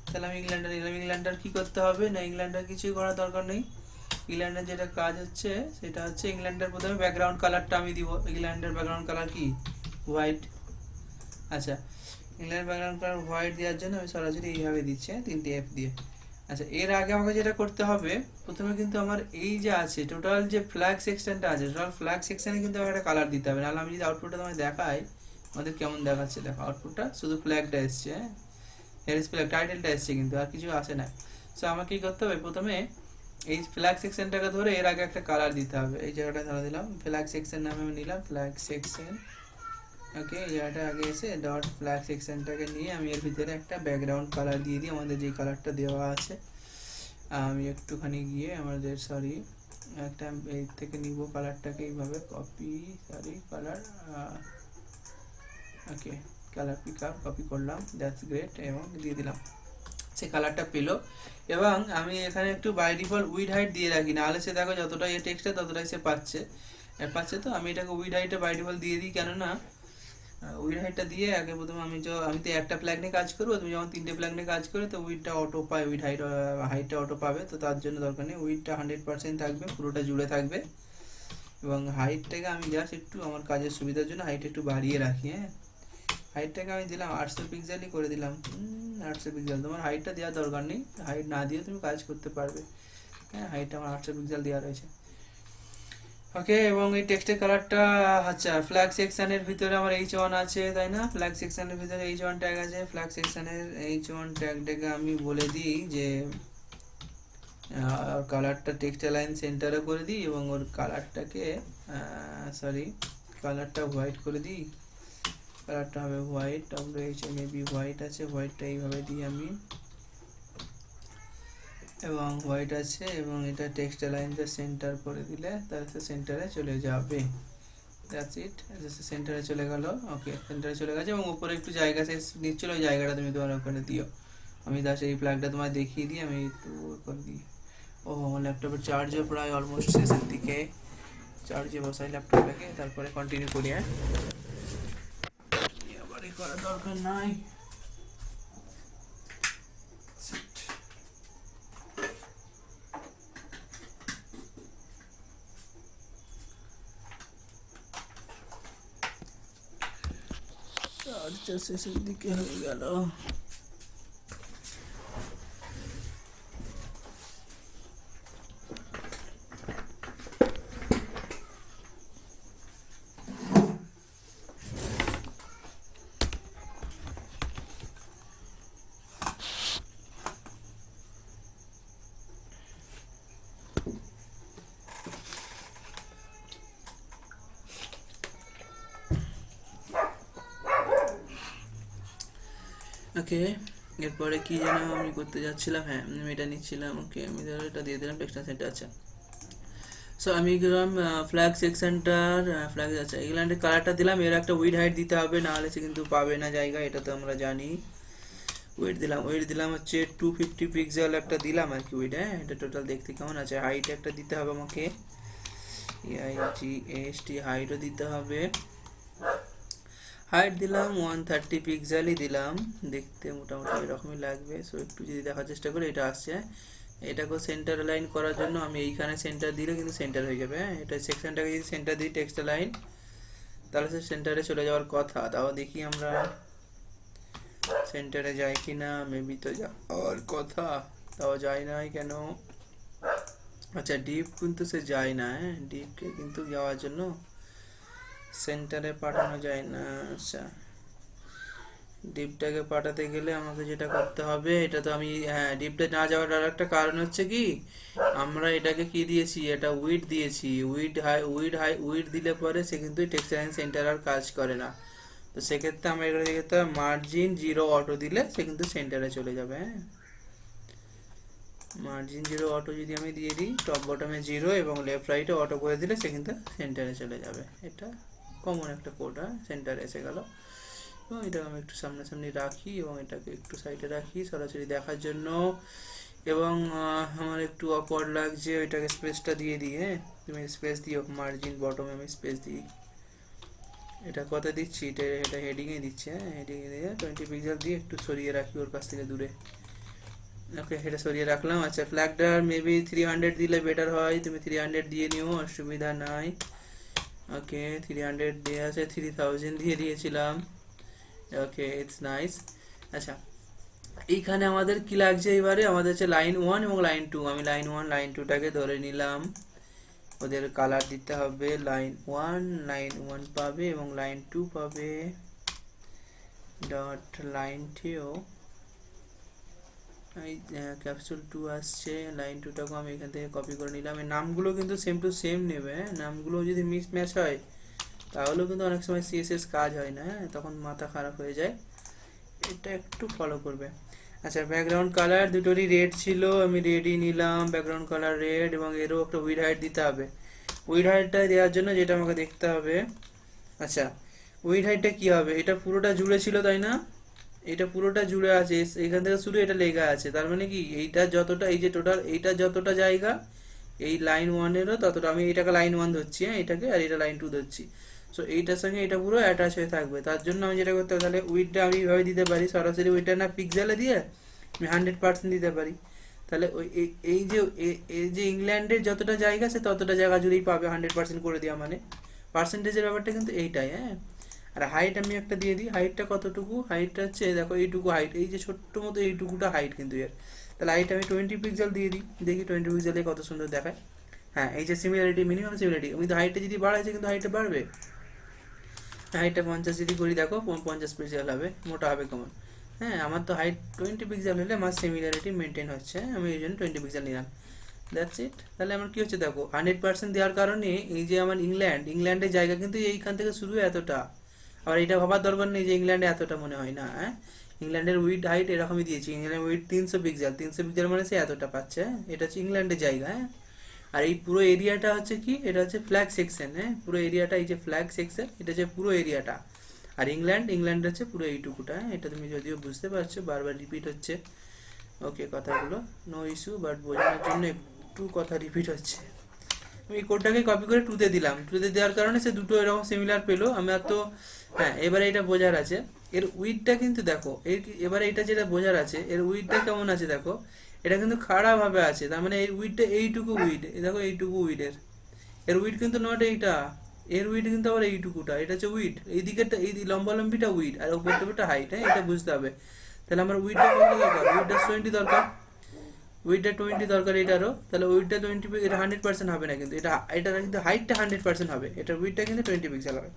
তাহলে আমি ইংল্যান্ডার নিলাম। ইংল্যান্ডার কি করতে হবে না, ইংল্যান্ডার কিছুই করার দরকার নেই। ইংল্যান্ডের যেটা কাজ হচ্ছে সেটা হচ্ছে ইংল্যান্ডের প্রথমে ব্যাকগ্রাউন্ড কালারটা আমি দিব। ইংল্যান্ডের ব্যাকগ্রাউন্ড কালার কি, হোয়াইট। আচ্ছা, ইংল্যান্ডের ব্যাকগ্রাউন্ড কালার হোয়াইট দেওয়ার জন্য আমি সরাসরি এইভাবে দিচ্ছি, 3টে F দিয়ে। আচ্ছা, এর আগে আমাকে যেটা করতে হবে, প্রথমে কিন্তু আমার এই যে আছে টোটাল যে ফ্ল্যাগ সেকশনটা আছে, টোটাল ফ্ল্যাগ সেকশনে কিন্তু আমার একটা কালার দিতে হবে। নাহলে আমি যদি আউটপুটটা তোমায় দেখাই, আমাদের কেমন দেখাচ্ছে দেখো, আউটপুটটা শুধু ফ্ল্যাগটা এসছে, হ্যাঁ, হেরিস ফ্ল্যাগ টাইটেলটা এসছে, কিন্তু আর কিছু আসে না। সো আমাকে কি করতে হবে, প্রথমে এই ফ্ল্যাগ সেকশনটাকে ধরে এর আগে একটা কালার দিতে হবে। এই জায়গাটা ধরে দিলাম, ফ্ল্যাগ সেকশন নামে আমি নিলাম ফ্ল্যাগ সেকশন। ওকে, এই জায়গাটা আগে এসে ডট ফ্ল্যাগ সেকশনটাকে নিয়ে আমি এর ভিতরে একটা ব্যাকগ্রাউন্ড কালার দিয়ে দিই, আমাদের যে কালারটা দেওয়া আছে। আমি একটুখানি গিয়ে আমাদের সরি একটা এই থেকে নিব কালারটাকে, এইভাবে copy, sorry colour, okay colour pick up copy করলাম, দ্যাটস গ্রেট, এবং দিয়ে দিলাম। সে কালারটা পেলো। এবং আমি এখানে একটু বাই ডিফল্ট উইড হাইট দিয়ে রাখি, নাহলে সে দেখো যতটাই টেক্সটটা ততটাই সে পাচ্ছে। তো আমি এটাকে উইড হাইটে বাই ডিফল্ট দিয়ে দিই, কেননা উইড হাইটটা দিয়ে আগে প্রথমে আমি তো একটা ফ্ল্যাগ নিয়ে কাজ করবো, তুমি যখন 3টে ফ্ল্যাগ নিয়ে কাজ করো তো উইডটা অটো পায়, উইড হাইটটা অটো পাবে। তো তার জন্য দরকার নেই, উইডটা 100% থাকবে, পুরোটা জুড়ে থাকবে। এবং হাইটটাকে আমি জাস্ট একটু আমার কাজের সুবিধার জন্য হাইট একটু বাড়িয়ে রাখি। হ্যাঁ, হাইটটাকে আমি দিলাম 800 পিক্সেলই করে দিলাম। 800 পিক্সেল, তোমার হাইটটা দেওয়ার দরকার নেই, হাইট না দিয়ে তুমি কাজ করতে পারবে। হ্যাঁ, হাইটটা আমার 800 পিক্সেল দেওয়া রয়েছে। ওকে, এবং এই টেক্সটের কালারটা, আচ্ছা ফ্ল্যাগ সেকশনের ভিতরে আমার H1 আছে, তাই না? ফ্ল্যাগ সেকশনের ভিতরে H1 ট্যাগ আছে। ফ্ল্যাগ সেকশনের H1 ট্যাগটাকে আমি বলে দিই যে কালারটা টেক্সট লাইন সেন্টারে করে দিই, এবং ওর কালারটাকে সরি কালারটা হোয়াইট করে দিই। কালারটা হবে হোয়াইট, WH মেবি হোয়াইট আছে, হোয়াইটটা এইভাবে দিই আমি। এবং হোয়াইট আছে, এবং এটা টেক্সট লাইনটা সেন্টার করে দিলে তাহলে সেন্টারে চলে যাবে। That's it. সেন্টারে চলে গেল। ওকে, সেন্টারে চলে গেছে, এবং উপরে একটু জায়গা শেষ নিচ্ছিল, ওই জায়গাটা তুমি তোমার ওখানে দিও। আমি এই প্লাগটা তোমায় দেখিয়ে দিই, আমি একটু করে দিই। ও, আমার ল্যাপটপের চার্জও প্রায় অলমোস্ট শেষের দিকে। চার্জে বসাই ল্যাপটপটাকে, তারপরে কন্টিনিউ করি। হ্যাঁ, আবার করার দরকার নাই। চার্জটা শেষের দিকে হয়ে গেল। ওকে, এরপরে কি যেন আমি করতে যাচ্ছিলাম, হ্যাঁ আমি এটা নিচ্ছিলাম। ওকে, আমি ধরো এটা দিয়ে দিলাম, টেক্সট সেন্টার আছে। সো আমি গেলাম ফ্ল্যাগ সেকশনটার, ফ্ল্যাগ আছে, ইংল্যান্ডের কালারটা দিলাম। এর একটা উইড হাইট দিতে হবে, নাহলে সে কিন্তু পাবে না জায়গা, এটা তো আমরা জানি। ওয়েট দিলাম হচ্ছে 250 পিক্সেল একটা দিলাম আর কি উইড। হ্যাঁ, এটা টোটাল দেখতে কেমন আছে। হাইট একটা দিতে হবে আমাকে, EIGST হাইটও দিতে হবে। হাইট দিলাম 130 পিক্সেলই দিলাম, দেখতে মোটামুটি এরকমই লাগবে। সো একটু যদি দেখার চেষ্টা করি, এটা আসছে। এটাকে সেন্টার লাইন করার জন্য আমি এইখানে সেন্টার দিলে কিন্তু সেন্টার হয়ে যাবে। হ্যাঁ, এটা সেকশনটাকে যদি সেন্টার দিই টেক্সট লাইন, তাহলে সে সেন্টারে চলে যাওয়ার কথা। তাও দেখি আমরা সেন্টারে যাই কি না, মেবি তো যাওয়ার কথা, তাও যায় নাই কেন। আচ্ছা, ডিপ কিন্তু সে যায় না। হ্যাঁ, ডিপকে কিন্তু যাওয়ার জন্য সেন্টারে পাঠানো যায় না। আচ্ছা, ডিপটাকে পাঠাতে গেলে আমাকে যেটা করতে হবে, এটা তো আমি, হ্যাঁ, ডিপটা না যাওয়ার আর একটা কারণ হচ্ছে কি, আমরা এটাকে কি দিয়েছি, এটা উইড দিয়েছি। উইড দিলে পরে সে কিন্তু টেক্সট লাইন সেন্টার আর কাজ করে না। তো সেক্ষেত্রে আমরা এখানে দেখতে মার্জিন 0 অটো দিলে সে কিন্তু সেন্টারে চলে যাবে। হ্যাঁ, মার্জিন 0 অটো যদি আমি দিয়ে দিই, টপ বটমে 0 এবং লেফট রাইটে অটো করে দিলে সে কিন্তু সেন্টারে চলে যাবে। এটা কমন একটা কোড। হ্যাঁ, সেন্টারে এসে গেল। এবং এটাকে আমি একটু সামনাসামনি রাখি, এবং এটাকে একটু সাইডে রাখি সরাসরি দেখার জন্য। এবং আমার একটু অকওয়ার্ড লাগছে, ওইটাকে স্পেসটা দিয়ে দিই। হ্যাঁ, তুমি স্পেস দিও, মার্জিন বটমে আমি স্পেস দিই। এটা কত দিচ্ছি, এটা হেডিংয়ে দিচ্ছে। হ্যাঁ, হেডিংয়ে দিয়ে 20 পিক্সেল দিয়ে একটু সরিয়ে রাখি ওর কাছ থেকে দূরে। ওকে, এটা সরিয়ে রাখলাম। আচ্ছা, ফ্ল্যাগটার মেবি 300 দিলে বেটার হয়, তুমি 300 দিয়ে নিও, অসুবিধা নাই। ওকে, 300 দিয়ে আছে, 3000 দিয়ে দিয়েছিলাম। ওকে, ইটস নাইস। আচ্ছা, এইখানে আমাদের কি লাগছে, এবারে আমাদের হচ্ছে লাইন 1 এবং লাইন 2। আমি লাইন 1 লাইন 2টাকে ধরে নিলাম, ওদের কালার দিতে হবে। লাইন 1 পাবে এবং লাইন 2 পাবে ডট লাইন 2। এই ক্যাপসুল 2 আসছে, লাইন 2টাকে আমি এখান থেকে কপি করে নিলাম। এই নামগুলো কিন্তু সেম টু সেম নেবে। হ্যাঁ, নামগুলো যদি মিস ম্যাচ হয় তাহলেও কিন্তু অনেক সময় CSS কাজ হয় না। হ্যাঁ, তখন মাথা খারাপ হয়ে যায়, এটা একটু ফলো করবে। আচ্ছা, ব্যাকগ্রাউন্ড কালার দুটোরই রেড ছিল, আমি রেডই নিলাম, ব্যাকগ্রাউন্ড কালার রেড, এবং এরও একটা উইড হাইট দিতে হবে। উইড হাইটটা দেওয়ার জন্য যেটা আমাকে দেখতে হবে, আচ্ছা, উইড হাইটটা কী হবে, এটা পুরোটা জুড়ে ছিল তাই না, এটা পুরোটা জুড়ে আছে, এখান থেকে শুরু এটা লেখা আছে, তার মানে কি এইটা যতটা, এই যে টোটাল এইটা যতটা জায়গা, এই লাইন 1-এরও ততটা, আমি এটাকে লাইন 1 ধরছি, হ্যাঁ এটাকে, আর এটা লাইন 2 ধরছি। সো এইটার সঙ্গে এটা পুরো অ্যাটাচ হয়ে থাকবে। তার জন্য আমি যেটা করতে হবে, তাহলে উইডটা আমি এইভাবে দিতে পারি, সরাসরি উইডটা না পিক্সেলে দিয়ে আমি 100% দিতে পারি। তাহলে ওই এই যে ইংল্যান্ডের যতটা জায়গা, সে ততটা জায়গা জুড়েই পাবে 100% করে দেওয়া, মানে পার্সেন্টেজের ব্যাপারটা কিন্তু এইটাই। হ্যাঁ, আর হাইট আমি একটা দিয়ে দিই, হাইটটা কতটুকু, হাইটটা হচ্ছে দেখো এইটুকু হাইট, এই যে ছোট্ট মতো এইটুকুটা হাইট কিন্তু এর। তাহলে হাইট আমি 20 পিক্সেল দিয়ে দিই, দেখি 20 পিক্সেলে কত সুন্দর দেখায়। হ্যাঁ, এই যে সিমিলারিটি, মিনিমাম সিমিলারিটি, কিন্তু হাইটটা যদি বাড়াইছে কিন্তু হাইটটা বাড়বে। হাইটটা 50 যদি করি, দেখো 50 পিক্সেল হবে, মোটা হবে কেমন। হ্যাঁ, আমার তো হাইট 20 পিক্সেল হলে আমার সিমিলারিটি মেনটেন হচ্ছে, আমি এই জন্য 20 পিক্সেল নিলাম। That's it. তাহলে আমার কি হচ্ছে দেখো, 100% দেওয়ার কারণে এই যে আমার ইংল্যান্ডের জায়গা কিন্তু এইখান থেকে শুরু এতটা। আবার এটা ভাবার দরকার নেই যে ইংল্যান্ডে এতটা মনে হয় না। হ্যাঁ, ইংল্যান্ডের উইড হাইট এরকমই দিয়েছি, ইংল্যান্ডের উইড 300 পিক্সেল, 300 পিক্সেল মানে সে এতটা পাচ্ছে, হ্যাঁ এটা হচ্ছে ইংল্যান্ডের জায়গা, হ্যাঁ। আর এই পুরো এরিয়াটা হচ্ছে কি, এটা হচ্ছে ফ্ল্যাগ সেকশন, হ্যাঁ পুরো এরিয়াটা এই যে ফ্ল্যাগ সেকশন, এটা হচ্ছে পুরো এরিয়াটা। আর ইংল্যান্ড হচ্ছে পুরো এইটুকুটা, হ্যাঁ এটা তুমি যদিও বুঝতে পারছো, বারবার রিপিট হচ্ছে ওকে কথাগুলো, নো ইস্যু, বাট বোঝানোর জন্য একটু কথা রিপিট হচ্ছে। আমি এই কোডটাকে কপি করে টুতে দিলাম, টুতে দেওয়ার কারণে সে দুটো এরকম সিমিলার পেলো আমার তো। হ্যাঁ এবারে এটা বোঝার আছে, এর উইডটা কিন্তু দেখো, এবারে এটা যেটা বোঝার আছে, এর উইডটা কেমন আছে দেখো, এটা কিন্তু খাড়াভাবে আছে, তার মানে এর উইডটা এইটুকু উইড, দেখো এইটুকু উইডের, এর উইড কিন্তু নট এইটা, এর উইড কিন্তু আবার এইটুকুটা, এটা হচ্ছে উইড, এই দিকেরটা এই লম্বালম্বিটা উইড, আর উপরটা হাইট, হ্যাঁ এটা বুঝতে হবে। তাহলে আমার উইডটা কত দরকার, উইডটা 20 দরকার, উইডটা 20 দরকার এটারও, তাহলে উইডটা 20, এটা 100% হবে না কিন্তু, এটা কিন্তু হাইটটা 100% হবে, এটা উইডটা কিন্তু 20 পিক্সেল হবে,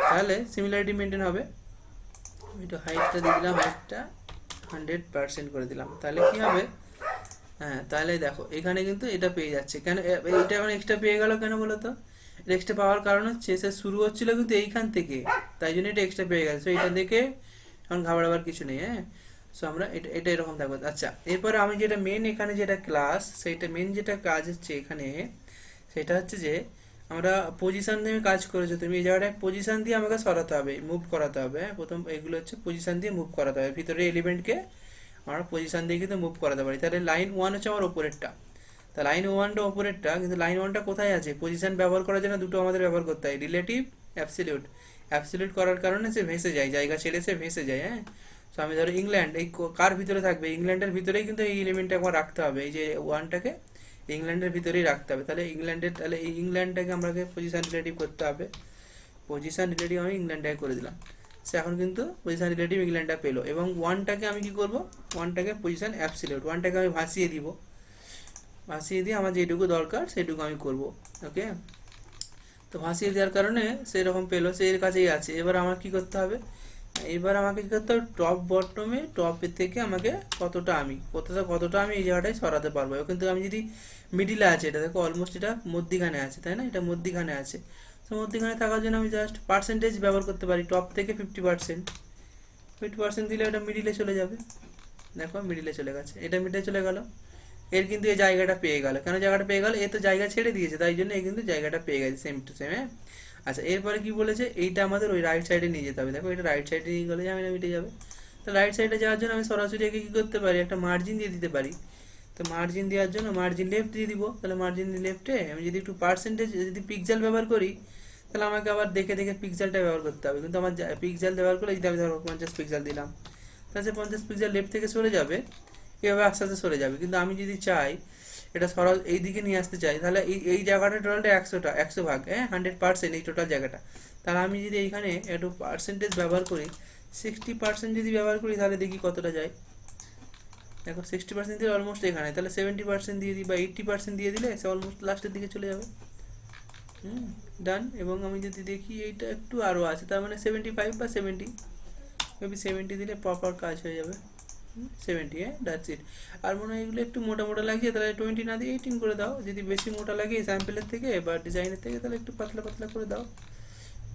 তাহলে সিমিলারিটি মেনটেন হবে। এটা হাইটটা দিয়ে দিলাম, হাইটটা 100% করে দিলাম, তাহলে কি হবে, হ্যাঁ তাহলে দেখো এখানে কিন্তু এটা পেয়ে যাচ্ছে, কেন এটা এখন এক্সট্রা পেয়ে গেল কেন বলো তো, এটা এক্সট্রা পাওয়ার কারণ হচ্ছে সে শুরু হচ্ছিল কিন্তু এইখান থেকে, তাই জন্য এটা এক্সট্রা পেয়ে গেছে, এটা দেখে এখন ঘাবড়াবার কিছু নেই, হ্যাঁ। সো আমরা এটা এরকম থাকবো। আচ্ছা এরপরে আমি যেটা মেন এখানে যেটা ক্লাস, সেইটা মেন যেটা কাজ হচ্ছে এখানে, সেটা হচ্ছে যে আমরা পজিশন দিয়ে কাজ করেছো তুমি, এই জায়গাটায় পজিশন দিয়ে আমাকে সরাতে হবে, মুভ করাতে হবে, হ্যাঁ প্রথম এগুলো হচ্ছে পজিশন দিয়ে মুভ করাতে হবে, ভিতরে এলিমেন্টকে আমরা পজিশন দিয়ে কিন্তু মুভ করাতে পারি। তাহলে লাইন 1 হচ্ছে আমার ওপরেরটা, তা লাইন 1টা ওপরেরটা, কিন্তু লাইন 1টা কোথায় আছে, পজিশন ব্যবহার করার জন্য দুটো আমাদের ব্যবহার করতে হয়, রিলেটিভ, অ্যাবসলিউট। অ্যাবসলিউট করার কারণে সে ভেসে যায়, জায়গা ছেড়ে সে ভেসে যায়, হ্যাঁ। সো আমি ধরো ইংল্যান্ড, এই কার ভিতরে থাকবে, ইংল্যান্ডের ভিতরেই কিন্তু এই এলিমেন্টটা একবার রাখতে হবে, এই যে 1টাকে ইংল্যান্ডের ভিতরেই রাখতে হবে, তাহলে তাহলে এই ইংল্যান্ডটাকে আমাকে পজিশন রিলেটিভ করতে হবে, পজিশন রিলেটিভ আমি ইংল্যান্ডটাকে করে দিলাম, সে এখন কিন্তু পজিশন রিলেটিভ ইংল্যান্ডটা পেলো, এবং 1টাকে আমি কি করব, 1টাকে পজিশন অ্যাবসলিউট, 1টাকে আমি ভাসিয়ে দিব, ভাসিয়ে দিয়ে আমার যেটুকু দরকার সেটুকু আমি করব, ওকে। তো ভাসিয়ে দেওয়ার কারণে সেরকম পেলো, সে এর কাছেই আছে, এবার আমার কি করতে হবে, এবার আমাকে কি করতে হবে, টপ বটমে, টপের থেকে আমাকে কতটা আমি এই জায়গাটায় সরাতে পারবো, কিন্তু আমি যদি মিডিলে আছে, এটা দেখো অলমোস্ট এটা মধ্যিখানে আছে, তাই না, এটা মধ্যিখানে আছে, তো মধ্যিখানে থাকার জন্য আমি জাস্ট পার্সেন্টেজ ব্যবহার করতে পারি, টপ থেকে 50% দিলে এটা মিডিলে চলে যাবে, দেখো মিডিলে চলে গেছে, এটা মিডিলে চলে গেল, এর কিন্তু এই জায়গাটা পেয়ে গেল, কেন জায়গাটা পেয়ে গেল, এ তো জায়গা ছেড়ে দিয়েছে, তাই জন্য এই কিন্তু জায়গাটা পেয়ে গেছে সেম টু সেম, হ্যাঁ। আচ্ছা এরপরে কি বলেছে, এইটা আমাদের ওই রাইট সাইডে নিয়ে যেতে হবে, দেখো এটা রাইট সাইডে নিয়ে গেলে যাবে না, মিটে যাবে। তো রাইট সাইডে যাওয়ার জন্য আমি সরাসরি একে কী করতে পারি, একটা মার্জিন দিয়ে দিতে পারি, তো মার্জিন দেওয়ার জন্য মার্জিন লেফট দিয়ে দিব, তাহলে মার্জিন লেফটে আমি যদি একটু পার্সেন্টেজ, যদি পিক্সেল ব্যবহার করি, তাহলে আমাকে আবার দেখে দেখে পিক্সেলটা ব্যবহার করতে হবে, কিন্তু আমার পিক্সেল ব্যবহার করলে যদি আমি ধরো 50 পিক্সেল দিলাম, তাহলে সে 50 পিক্সেল লেফট থেকে সরে যাবে, এভাবে আস্তে আস্তে সরে যাবে, কিন্তু আমি যদি চাই এটা সরাল এই দিকে নিয়ে আসতে চাই, তাহলে এই জায়গাটা টোটালটা 100 ভাগ, হ্যাঁ 100% এই টোটাল জায়গাটা, তাহলে আমি যদি এইখানে একটু পার্সেন্টেজ ব্যবহার করি, 60% যদি ব্যবহার করি, তাহলে দেখি কতটা যায়, দেখো 60% দিয়ে অলমোস্ট এখানে, তাহলে 70% দিয়ে দিই বা 80% দিয়ে দিলে সে অলমোস্ট লাস্টের দিকে চলে যাবে, ডান। এবং আমি যদি দেখি এইটা একটু আরও আছে, তার মানে 75 বা 70, মেবি 70 দিলে প্রপার কাজ হয়ে যাবে, 70, হ্যাঁ দ্যাটস ইট। আর মনে হয় এগুলো একটু মোটা মোটা লাগছে, তাহলে 20 না দিয়ে 18 করে দাও, যদি বেশি মোটা লাগে স্যাম্পেলের থেকে বা ডিজাইনের থেকে, তাহলে একটু পাতলা পাতলা করে দাও,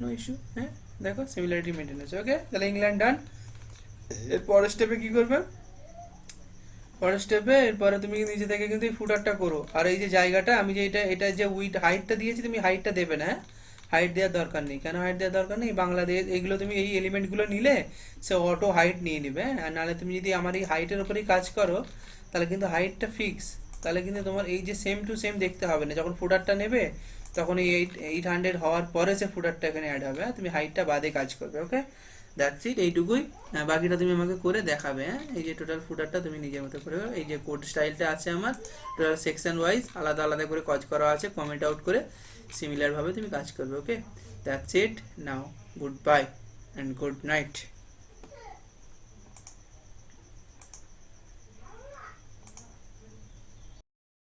নো ইস্যু, হ্যাঁ। দেখো সিমিলারিটি মেনটেন হচ্ছে, ওকে। তাহলে ইংল্যান্ড ডান। এর পরের স্টেপে কী করবে, পরের স্টেপে এরপরে তুমি নিজে থেকে কিন্তু এই ফুটারটা করো, আর এই যে জায়গাটা আমি যে এটা যে উইড হাইটটা দিয়েছি, তুমি হাইটটা দেবে না, হ্যাঁ হাইট দেওয়ার দরকার নেই, কেন হাইট দেওয়ার দরকার নেই, বাংলাদেশ এগুলো তুমি এই এলিমেন্টগুলো নিলে সে অটো হাইট নিয়ে নেবে, আর নাহলে তুমি যদি আমার এই হাইটের উপরেই কাজ করো, তাহলে কিন্তু হাইটটা ফিক্স, তাহলে কিন্তু তোমার এই যে সেম টু সেম দেখতে হবে না, যখন ফুটারটা নেবে তখন এই 800 হওয়ার পরে সে ফুটারটা এখানে অ্যাড হবে, তুমি হাইটটা বাদে কাজ করবে, ওকে দ্যাটস ইট, এইটুকুই। বাকিটা তুমি আমাকে করে দেখাবে, হ্যাঁ এই যে টোটাল ফুটারটা তুমি নিজের মতো করে, এই যে কোড স্টাইলটা আছে আমার, টোটাল সেকশন ওয়াইজ আলাদা আলাদা করে কাজ করা আছে, কমেন্ট আউট করে সিমিলারভাবে তুমি কাজ করবে, okay that's it now, good bye and good night.